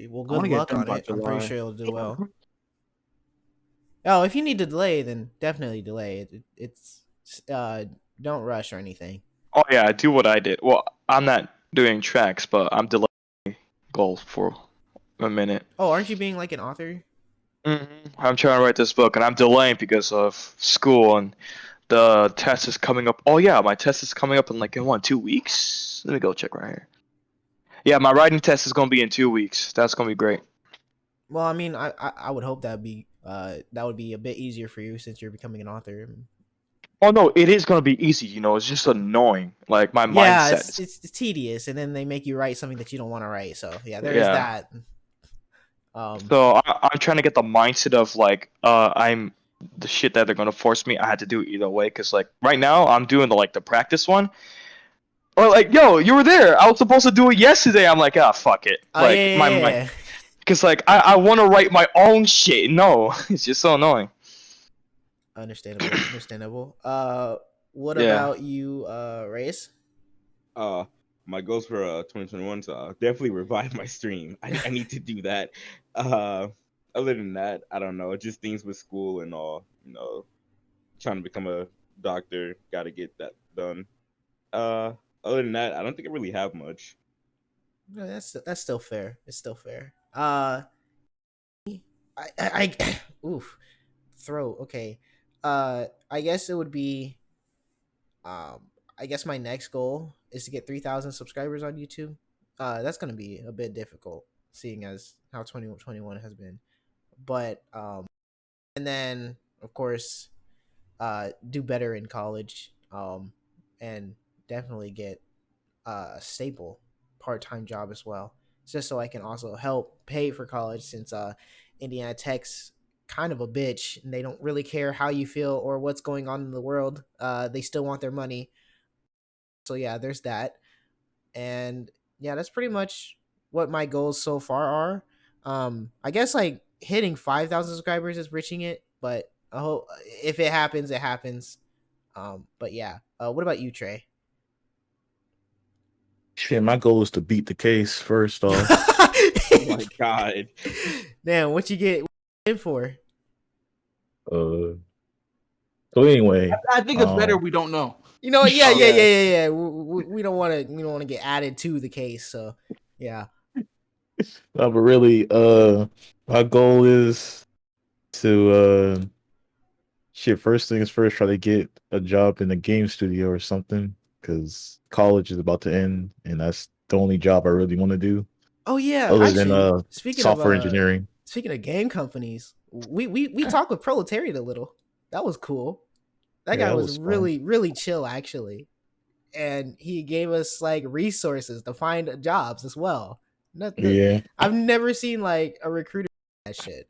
Well, I wanna good get luck done on by it. I'm pretty July. sure it'll do well. Oh, if you need to delay, then definitely delay it. It's don't rush or anything. Oh yeah, do what I did. Well, I'm not doing tracks, but I'm delaying goals for a minute. Oh, aren't you being like an author? I'm trying to write this book, and I'm delaying because of school and the test is coming up. Oh yeah, my test is coming up in 2 weeks. Let me go check right here. Yeah, my writing test is gonna be in 2 weeks. That's gonna be great. Well, I mean, I would hope that would be a bit easier for you since you're becoming an author. Oh no, it is gonna be easy. It's just annoying. Like my Yeah, mindset. it's tedious, and then they make you write something that you don't want to write. So yeah, there is Yeah. that. So I'm trying to get the mindset of I'm the shit that they're gonna force me. I had to do it either way because right now I'm doing the practice one. Or yo, you were there. I was supposed to do it yesterday. I'm like, ah, fuck it. Oh yeah, my mind, because I want to write my own shit. No, it's just so annoying. Understandable. What Yeah. about you, Reyes? My goals for 2021 to definitely revive my stream. I need to do that. Other than that, I don't know. Just things with school and all. Trying to become a doctor. Got to get that done. Other than that, I don't think I really have much. No, that's still fair. It's still fair. I oof, throat. Okay. I guess it would be. I guess my next goal is to get 3,000 subscribers on YouTube. That's gonna be a bit difficult, seeing as how 2021 has been. But and then of course, do better in college. And definitely get a stable part-time job as well, just so I can also help pay for college since Indiana Tech's kind of a bitch and they don't really care how you feel or what's going on in the world. They still want their money. So yeah, there's that. And yeah, that's pretty much what my goals so far are. I guess hitting 5,000 subscribers is reaching it, but I hope if it happens, it happens. But yeah, what about you, Trey? Shit, my goal is to beat the case first off. Oh my god. Damn, what you get in for? So anyway, I think it's better we don't know. You know, yeah. Yeah. We don't want to get added to the case, so yeah. No, but really, my goal is to shit. First things first, try to get a job in a game studio or something, because college is about to end, and that's the only job I really want to do, Oh yeah, other than actually, software engineering. speaking of game companies, we talked with Proletariat a little. That was cool. That Yeah, guy that was was fun. really chill actually, and he gave us like resources to find jobs as well. Yeah. I've never seen like a recruiter do that shit.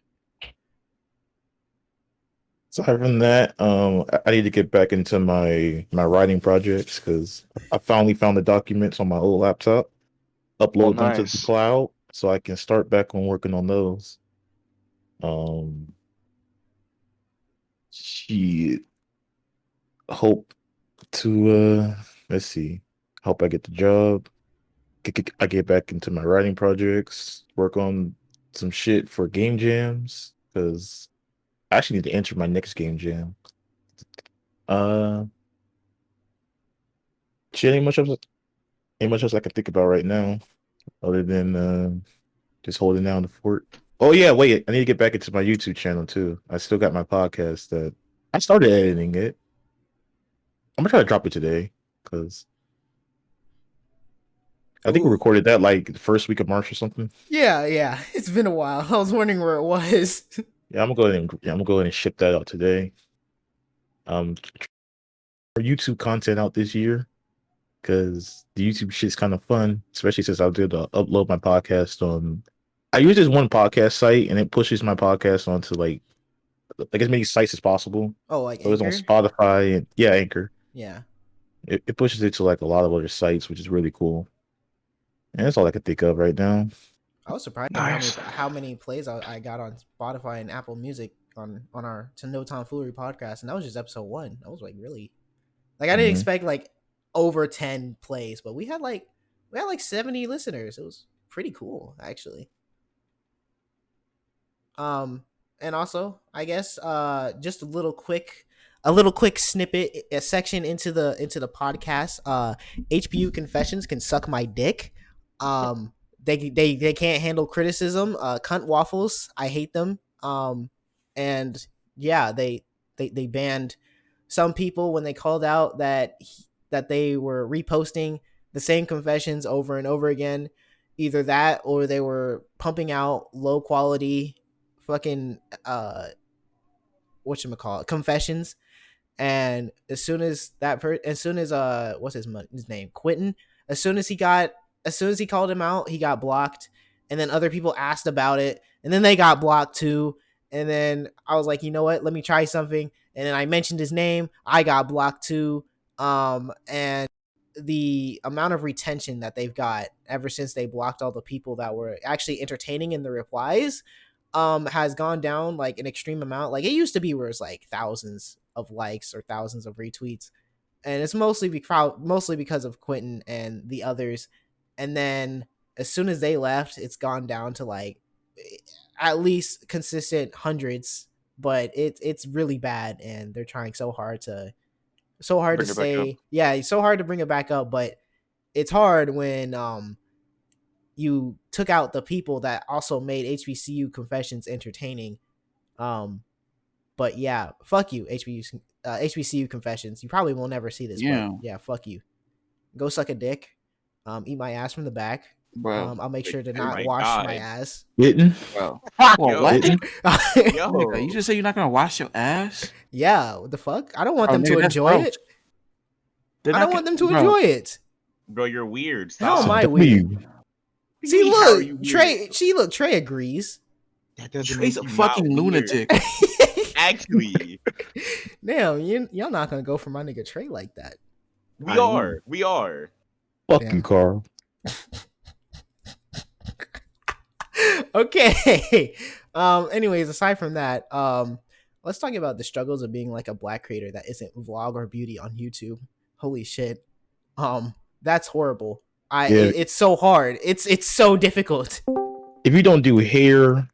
Aside from that, I need to get back into my writing projects because I finally found the documents on my old laptop, Oh, upload them to the nice. cloud, so I can start back on working on those. Um, shit. Hope to let's see. Hope I get the job. I get back into my writing projects. Work on some shit for game jams because I actually need to enter my next game jam. Uh, shit, ain't much else I can think about right now other than just holding down the fort. Oh yeah, wait, I need to get back into my YouTube channel too. I still got my podcast that I started editing it. I'm gonna try to drop it today because I think we Ooh. recorded that like the first week of March or something. Yeah, it's been a while. I was wondering where it was. Yeah, I'm gonna go ahead and ship that out today. For YouTube content out this year because the YouTube shit's kind of fun, especially since I did upload my podcast on. I use this one podcast site and it pushes my podcast onto like as many sites as possible. Oh, like So it's on Anchor? Spotify and yeah, Anchor. Yeah. It pushes it to like a lot of other sites, which is really cool. And that's all I can think of right now. I was surprised at Nice. how many plays I got on Spotify and Apple Music on our to No Tomfoolery podcast, and that was just episode 1. I was like really like I didn't Mhm. expect like over 10 plays, but we had like 70 listeners. It was pretty cool actually. And also I guess just a little quick snippet, a section into the podcast. HPU confessions can suck my dick. They can't handle criticism. Cunt waffles, I hate them. And yeah, they banned some people when they called out that they were reposting the same confessions over and over again. Either that or they were pumping out low quality fucking whatchamacallit, confessions. And as soon as what's his name, Quentin, as soon as he called him out, he got blocked. And then other people asked about it, and then they got blocked too. And then I was like, you know what, let me try something. And then I mentioned his name, I got blocked too. And the amount of retention that they've got ever since they blocked all the people that were actually entertaining in the replies has gone down like an extreme amount. Like it used to be where it's like thousands of likes or thousands of retweets, and it's mostly because of Quentin and the others. And then as soon as they left, it's gone down to like at least consistent hundreds. But it's really bad, and they're trying so hard to Bring it back up. stay. Yeah, it's so hard to bring it back up, but it's hard when you took out the people that also made HBCU confessions entertaining. But yeah, fuck you, HBCU confessions. You probably will never see this, Yeah. but yeah, fuck you. Go suck a dick. Eat my ass from the back. Bro. I'll make sure to Oh not my wash God. my ass. Getting Bro. Yo, Whoa, what? Getting? yo. Nigga, you just say you're not gonna wash your ass? Yeah, what the fuck? I don't want Bro, them to nigga, that's enjoy gross. it. They're I not don't want gonna- them to bro, enjoy it. Bro, you're weird. How Stop. am I Some weird? W. See, How are you look, weird? Trey agrees. That doesn't Trey's make a you fucking not weird. lunatic. Actually, Damn, y'all not gonna go for my nigga Trey like that. we are. We are. Fuck Damn. you, Carl. Okay. Anyways, aside from that, let's talk about the struggles of being like a black creator that isn't vlog or beauty on YouTube. Holy shit. That's horrible. Yeah. It's so hard. It's so difficult. If you don't do hair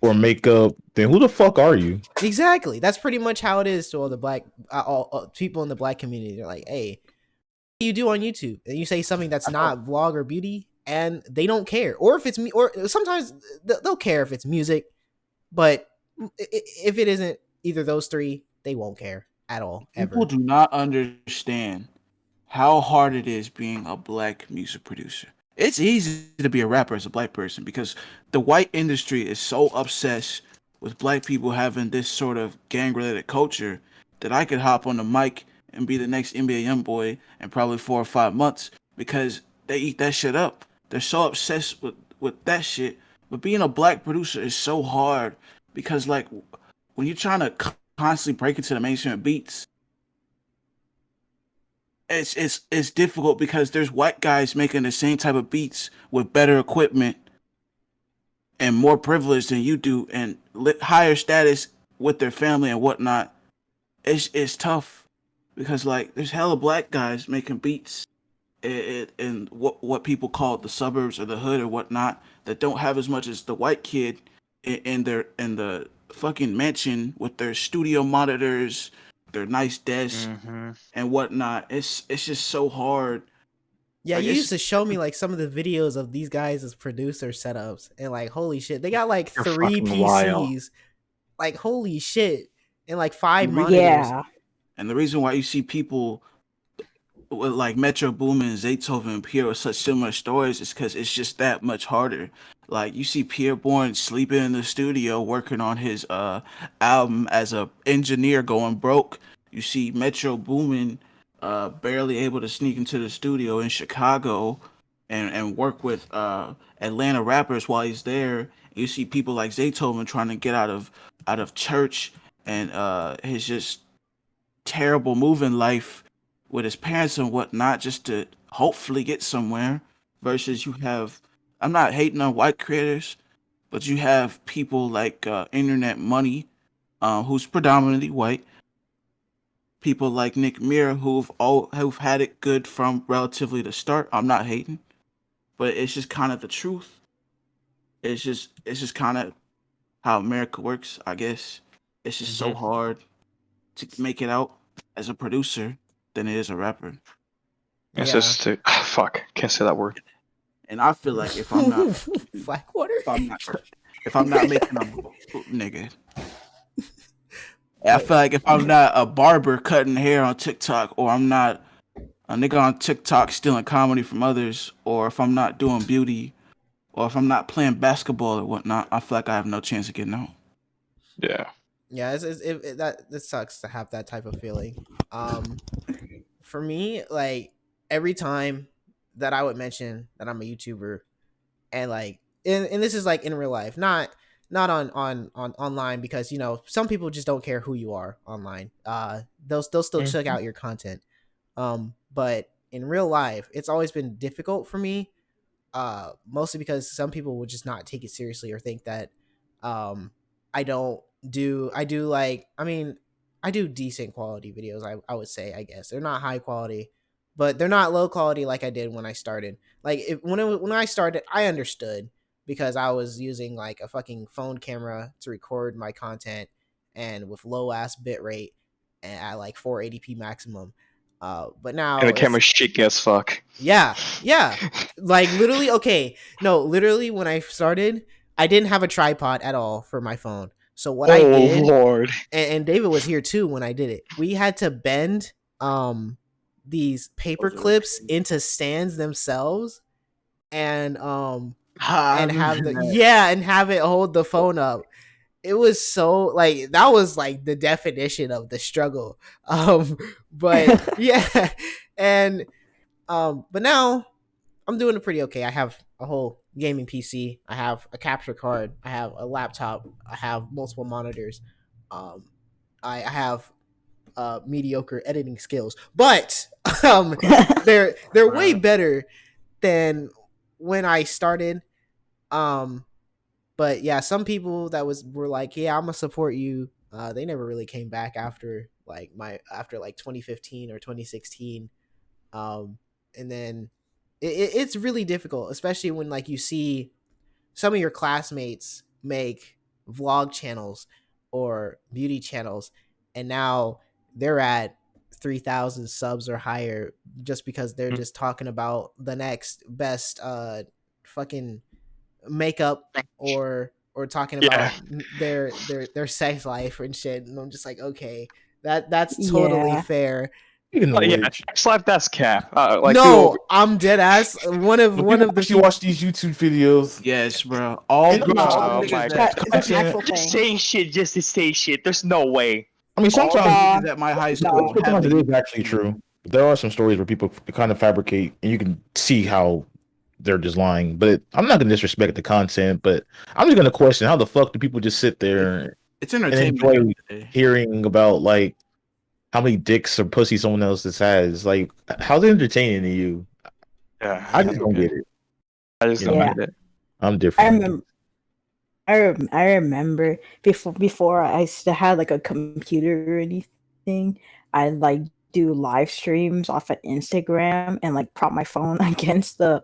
or makeup, then who the fuck are you? Exactly. That's pretty much how it is to all the black all people in the black community. They're like, "Hey, what do you do on YouTube?" And you say something that's not vlog or beauty, and they don't care. Or if it's me, or sometimes they'll care if it's music, but if it isn't either those three, they won't care at all People ever. do not understand how hard it is being a black music producer. It's easy to be a rapper as a black person because the white industry is so obsessed with black people having this sort of gang related culture that I could hop on the mic and be the next NBA YoungBoy in probably 4 or 5 months because they eat that shit up. They're so obsessed with that shit. But being a black producer is so hard because like when you're trying to constantly break into the mainstream beats, it's difficult because there's white guys making the same type of beats with better equipment and more privilege than you do and higher status with their family and whatnot. It's tough because like there's hella black guys making beats in what people call the suburbs or the hood or whatnot that don't have as much as the white kid in the fucking mansion with their studio monitors, their nice desks Mm-hmm. and whatnot. It's just so hard. Yeah, Like you used it's to show me like some of the videos of these guys as producer setups, and like holy shit, they got like You're 3 fucking wild. PCs, like holy shit, and like 5 the monitors. Yeah. and the reason why you see people with like Metro Boomin, Zaytoven, and Pierre with such similar stories is because it's just that much harder. Like you see Pierre Bourne sleeping in the studio working on his album as a engineer going broke. You see Metro Boomin barely able to sneak into the studio in Chicago and work with Atlanta rappers while he's there. You see people like Zaytoven trying to get out of church and his just terrible move in life with his parents and whatnot just to hopefully get somewhere versus you have I'm not hating on white creators, but you have people like internet money, who's predominantly white, people like Nick Mira who've had it good from relatively the start. I'm not hating, but it's just kind of the truth. It's just kind of how America works, I guess. It's just so Mm-hmm. hard to make it out as a producer than it is a rapper. It's Yeah. just fuck. Can't say that word. And I feel like if I'm not Blackwater. if I'm not making a nigga, I feel like if I'm not a barber cutting hair on TikTok, or I'm not a nigga on TikTok stealing comedy from others, or if I'm not doing beauty, or if I'm not playing basketball or whatnot, I feel like I have no chance of getting out. Yeah. Yeah, that sucks to have that type of feeling. For me, like every time that I would mention that I'm a YouTuber, and like, and this is like in real life, not on online, because you know some people just don't care who you are online. They'll still check out your content. But in real life, it's always been difficult for me, mostly because some people would just not take it seriously or think that um I don't I do like, I mean, I do decent quality videos. I would say, I guess they're not high quality, but they're not low quality like I did when I started. Like when I started, I understood because I was using like a fucking phone camera to record my content and with low ass bit rate and at like 480p maximum. But now And the it's camera's shaky as fuck. yeah, yeah. Like literally, okay. No, literally when I started, I didn't have a tripod at all for my phone. So what I Oh did, lord. and David was here too when I did it. We had to bend these paper Those are clips into stands themselves and I and have remember the that. yeah, and have it hold the phone up. It was so like that was like the definition of the struggle. But yeah. And but now I'm doing it pretty okay. I have a whole gaming PC. I have a capture card. I have a laptop. I have multiple monitors. Um, I have mediocre editing skills, but they're way Bruh. better than when I started. Um, but yeah, some people that were like, yeah, I'm gonna support you. They never really came back after after like 2015 or 2016. um and then it's really difficult, especially when like you see some of your classmates make vlog channels or beauty channels, and now they're at 3,000 subs or higher just because they're just talking about the next best fucking makeup or talking Yeah. about their sex life and shit, and I'm just like, okay, that's totally Yeah. fair. Speaking of Yeah, which, sex life, that's cap. Like No, I'm dead ass. One of when people the actually watch these YouTube videos, Yes, bro. All and bro, No, all Oh the my niggas God. that that's an content, actual just thing. saying shit just to say shit. There's no way. I mean, all the sometimes niggas at my high school have sometimes the it is actually true. There are some stories where people kind of fabricate, and you can see how they're just lying. But I'm not gonna disrespect the content, but I'm just gonna question how the fuck do people just sit there It's and entertainment. enjoy at the end of the day. hearing about like how many dicks or pussy someone else has? Like, how's it entertaining to you? Yeah. I just don't get it. I just You don't know, Yeah. get it. I'm I different. remember. I remember before I still had like a computer or anything. I'd like do live streams off of Instagram and like prop my phone against the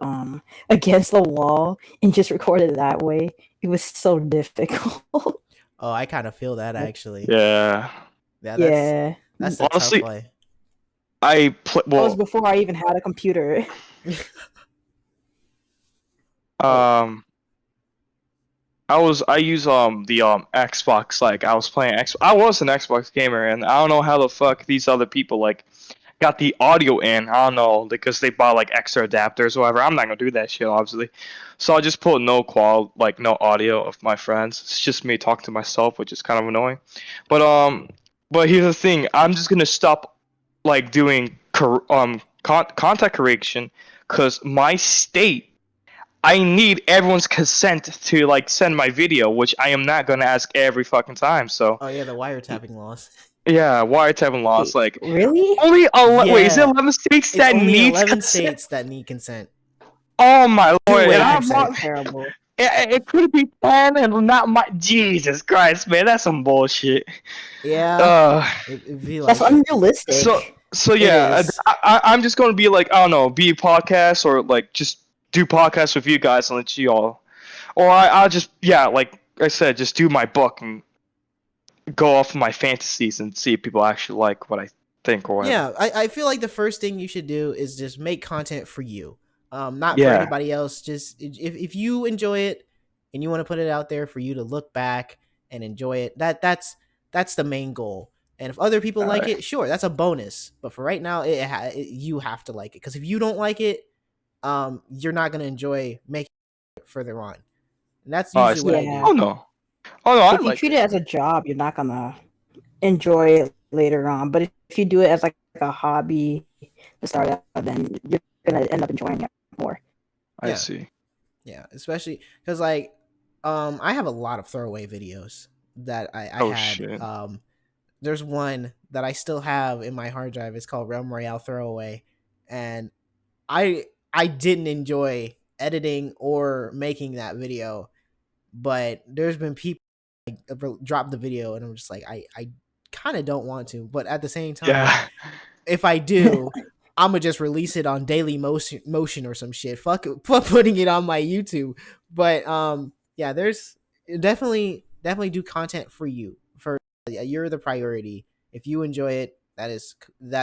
wall and just record it that way. It was so difficult. Oh, I kind of feel that actually. Yeah. Yeah, Yeah. that's a Honestly, tough way. I play. That was Well, before I even had a computer. um, I use the Xbox. Like I was playing X. I was an Xbox gamer, and I don't know how the fuck these other people like got the audio in. I don't know because they bought like extra adapters or whatever. I'm not gonna do that shit, obviously. So I just put no audio of my friends. It's just me talking to myself, which is kind of annoying. But here's the thing. I'm just gonna stop like doing contact correction because my state. I need everyone's consent to like send my video, which I am not gonna ask every fucking time. So Oh yeah, the wiretapping laws. yeah, wiretapping laws Wait, like really? only wait, is it Yeah. 11 states It's that only needs 11 consent? states that need consent. Oh my lord! And I'm That's so not. terrible. It could be 10 and not my. Jesus Christ, man, that's some bullshit. Yeah, Uh, it be That's like it. so unrealistic. so It yeah, is. I'm just gonna be like I don't know, be a podcast or like just do podcasts with you guys and let you all, or I'll just yeah, like I said, just do my book and go off of my fantasies and see if people actually like what I think or whatever. Yeah, I feel like the first thing you should do is just make content for you. Not for Yeah. anybody else. Just if you enjoy it and you want to put it out there for you to look back and enjoy it, that's the main goal. And if other people like Alright. it, sure, that's a bonus. But for right now, you have to like it because if you don't like it, you're not gonna enjoy making it further on. And that's Oh, I usually what I see. Yeah. do. Oh no. Oh no, I If you like treat it. it as a job, you're not gonna enjoy it later on. But if you do it as like a hobby to start out, then you're gonna end up enjoying it more. I Yeah. see. Yeah, especially because like, I have a lot of throwaway videos that I Oh had. shit. There's one that I still have in my hard drive. It's called Realm Royale Throwaway, and I didn't enjoy editing or making that video, but there's been people like drop the video, and I'm just like, I kind of don't want to, but at the same time, Yeah. if I do, I'm gonna just release it on Daily Motion or some shit. Fuck it, fuck putting it on my YouTube. But yeah, there's definitely do content for you. For you're the priority. If you enjoy it, that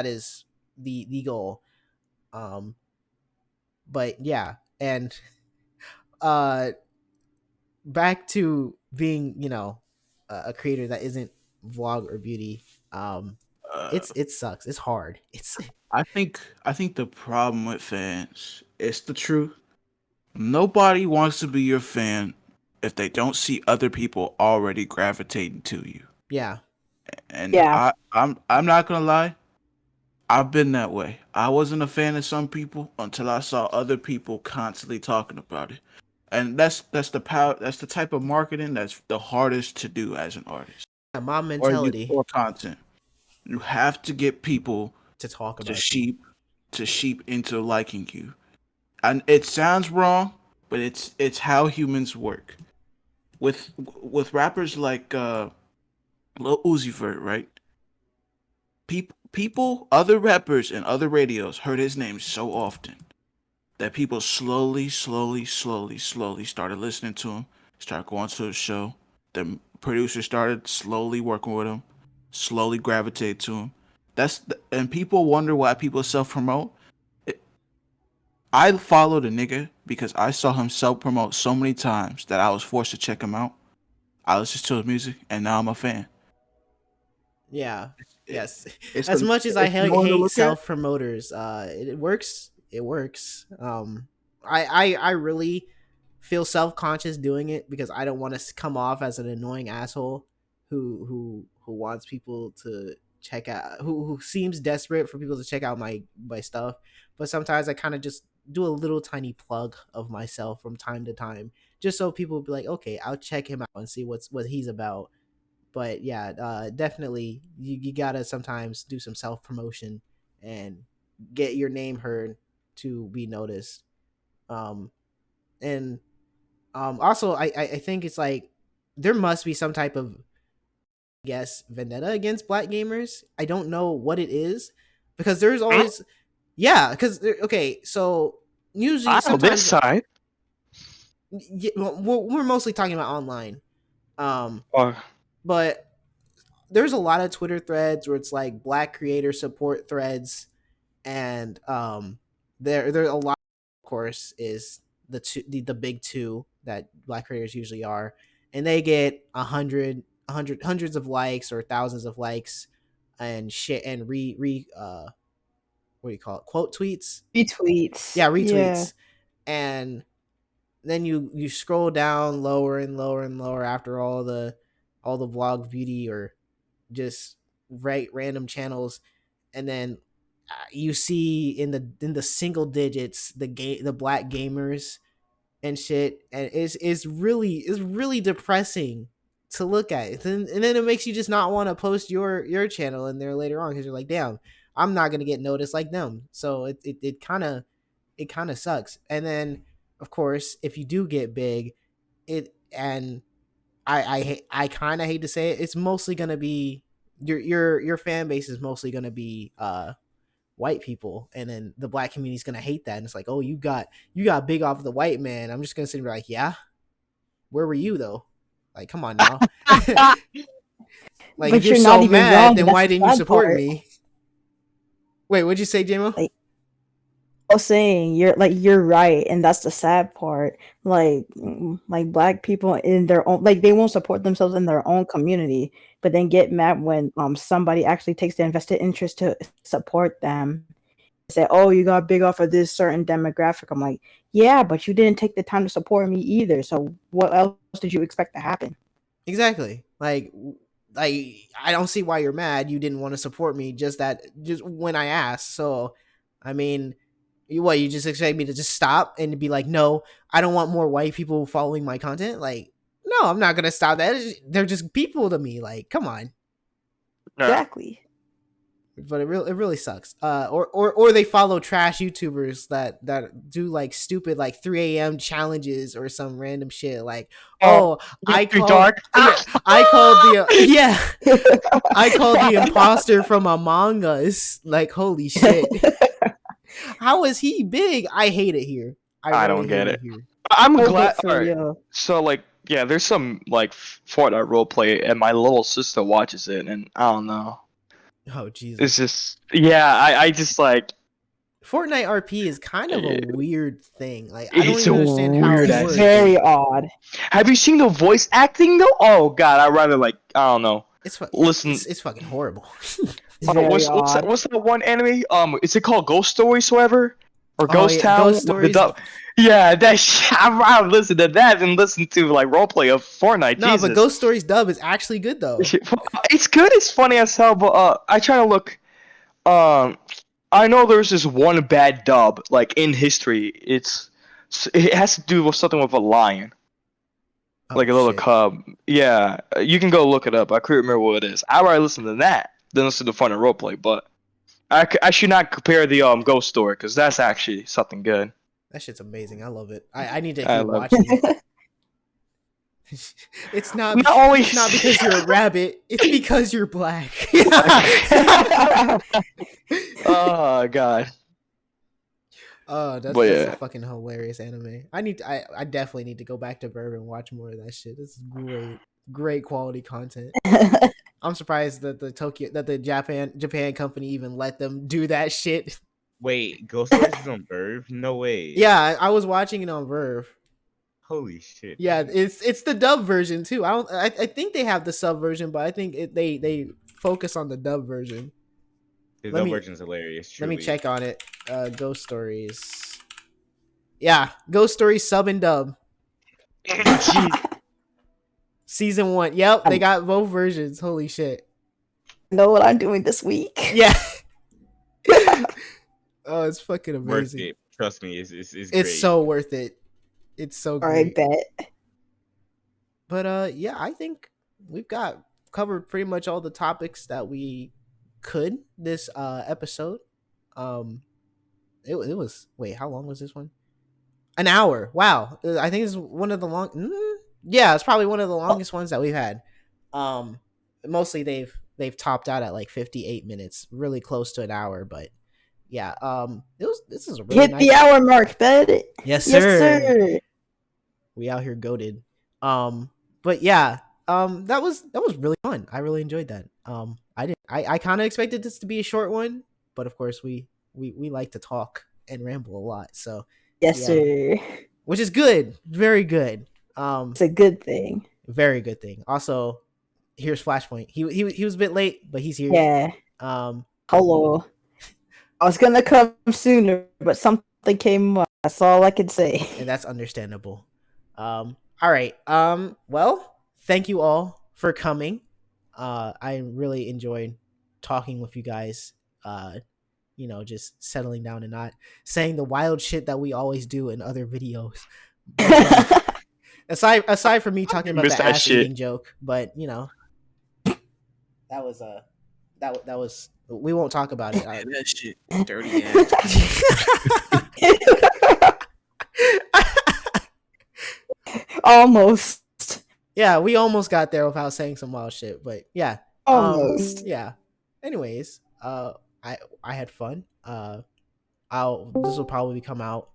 is the goal. Um, but yeah, and uh, back to being a creator that isn't vlog or beauty. Uh, It sucks. It's hard. I think the problem with fans is the truth. Nobody wants to be your fan if they don't see other people already gravitating to you. Yeah. And Yeah. I'm not gonna lie, I've been that way. I wasn't a fan of some people until I saw other people constantly talking about it. And that's the power. That's the type of marketing that's the hardest to do as an artist Mom or mentality or content. You have to get people to talk to about you. sheep into liking you. And it sounds wrong, but it's how humans work. With rappers like Lil Uzi Vert, right? People, other rappers and other radios heard his name so often that people slowly started listening to him, started going to his show. The producer started slowly working with him, slowly gravitate to him. And people wonder why people self promote. I followed a nigga because I saw him self promote so many times that I was forced to check him out. I listened to his music, and now I'm a fan. Yeah. It, Yes. it's As much as I it's annoying to hate look at. self promoters, it works. It works. I really feel self conscious doing it because I don't want to come off as an annoying asshole who wants people to check out who seems desperate for people to check out my stuff. But sometimes I kind of just do a little tiny plug of myself from time to time, just so people will be like, okay, I'll check him out and see what he's about. But yeah, definitely you gotta sometimes do some self promotion and get your name heard to be noticed. Um, and Also, I think it's like there must be some type of vendetta against black gamers. I don't know what it is because there's always yeah because okay so usually I know this sometimes side. we're mostly talking about online. Or But there's a lot of Twitter threads where it's like black creator support threads, and there a lot. Of course, is the big two that black creators usually are, and they get hundreds of likes or thousands of likes, and shit and what do you call it, quote tweets, Retweets. yeah, Yeah. retweets, and then you scroll down lower and lower and lower after all the vlog beauty or just random channels, and then you see in the single digits the black gamers and shit, and it's really depressing to look at. And then it makes you just not want to post your channel in there later on because you're like, damn, I'm not gonna get noticed like them. So it kind of sucks. And then of course if you do get big, it and I kind of hate to say it, it's mostly gonna be your fan base is mostly gonna be white people, and then the black community's gonna hate that, and it's like, oh, you got big off of the white man. I'm just gonna sit and be like, yeah, where were you though? Like, come on now. Like, if But you're you're not so even mad, wrong. then That's why the didn't you sad support part. me? Wait, what'd you say, JMO? Like, I was saying, you're right, and that's the sad part. Like black people in their own, like they won't support themselves in their own community, but then get mad when somebody actually takes the invested interest to support them. Say, oh, you got big off of this certain demographic. I'm like, yeah, but you didn't take the time to support me either. So what else did you expect to happen? Exactly. I don't see why you're mad. You didn't want to support me just when I asked. So, I mean, you just expect me to just stop and be like, no, I don't want more white people following my content? Like, no, I'm not gonna stop that. They're just people to me. Like, come on. yeah. Exactly. But it really sucks. Or they follow trash YouTubers that do like stupid like 3 a.m. challenges or some random shit. Like, Oh, oh, I too called dark. yeah, I called the yeah, I called the imposter from Among Us. Like, holy shit, how is he big? I hate it here. I I really don't get hate it it. here. I'm Oh, glad. but for All right. real. So like, yeah, there's some like Fortnite roleplay, and my little sister watches it, and I don't know. Oh It's Jesus. just, yeah, I just like, Fortnite RP is kind of a weird thing. Like, I don't it's even a understand how weird it It's ass works. game. very odd. Have you seen the voice acting though? Oh God, I'd rather like, I don't know. Listen, It's fucking horrible. It's very what's that? odd. What's that one anime? Is it called Ghost Story, soever, or Oh Ghost yeah, Town? Ghost With the Stories. dub? Yeah, that shit. I'd listen to that and listen to like roleplay of Fortnite. No, but Jesus, Ghost Stories dub is actually good though. it's good. It's funny as hell. But I try to look. Um, I know there's this one bad dub like in history. It has to do with something with a lion, Oh like a little shit. cub. Yeah, you can go look it up. I couldn't remember what it is. I'd rather listen to that than listen to Fortnite roleplay. But I should not compare the Ghost Story because that's actually something good. That shit's amazing. I love it. I need to I keep love. watching it. It's not. Not only It's not because you're a rabbit. It's because you're black. oh God, Oh, but that's a yeah, fucking hilarious anime. I definitely need to go back to Burb and watch more of that shit. This is great quality content. I'm surprised that the Japan company even let them do that shit. Wait, Ghost Stories is on Verve? No way. Yeah, I was watching it on Verve. Holy shit. Yeah, dude. it's the dub version too. I think they have the sub version, but I think they focus on the dub version. The Let dub me- version's hilarious. Let me Truly. check on it. Ghost Stories. Yeah, Ghost Stories sub and dub. Jeez. Season 1. Yep, they got both versions. Holy shit. Know what I'm doing this week? Yeah. Oh, it's fucking Worth amazing. it. Trust me, it's It's great. so worth it. It's so All right, great. bet. But yeah, I think we've got covered pretty much all the topics that we could this episode. It was, wait, how long was this one? An hour. Wow. I think it's one of the yeah, it's probably one of the longest ones that we've had. Mostly they've topped out at like 58 minutes, really close to an hour, but yeah, this is a really Hit nice the hour mark, bet. Yes, sir. Yes, sir. We out here goated. But yeah, that was really fun. I really enjoyed that. I kind of expected this to be a short one, but of course we like to talk and ramble a lot, so Yes, Yeah. sir. which is good, very good. It's a good thing. Very good thing. Also, here's Flashpoint. He was a bit late, but he's here. Yeah. Um, Hello. I was gonna come sooner, but something came up. That's all I can say. and that's understandable. All right. Well, thank you all for coming. I really enjoyed talking with you guys. Just settling down and not saying the wild shit that we always do in other videos. But, aside from me talking about Miss the that ass shit. eating joke, but that was that was we won't talk about it. Yeah, that shit dirty ass. Almost. Yeah, we almost got there without saying some wild shit, but yeah. Almost. Yeah. Anyways, I had fun. This will probably come out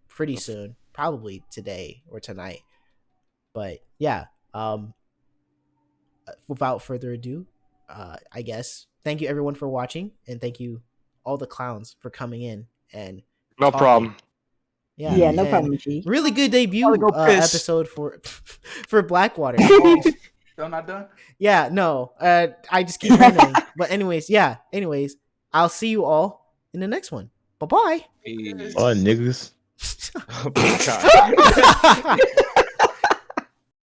pretty soon, probably today or tonight. But yeah, without further ado, I guess thank you everyone for watching, and thank you all the clowns for coming in and No talking. problem. Yeah, no and problem, G. Really good debut Gotta go piss. episode for Blackwater. Still not done? Yeah, no. I just keep rambling. But anyways, I'll see you all in the next one. Bye-bye. Peace. Oh, niggas. Oh my God.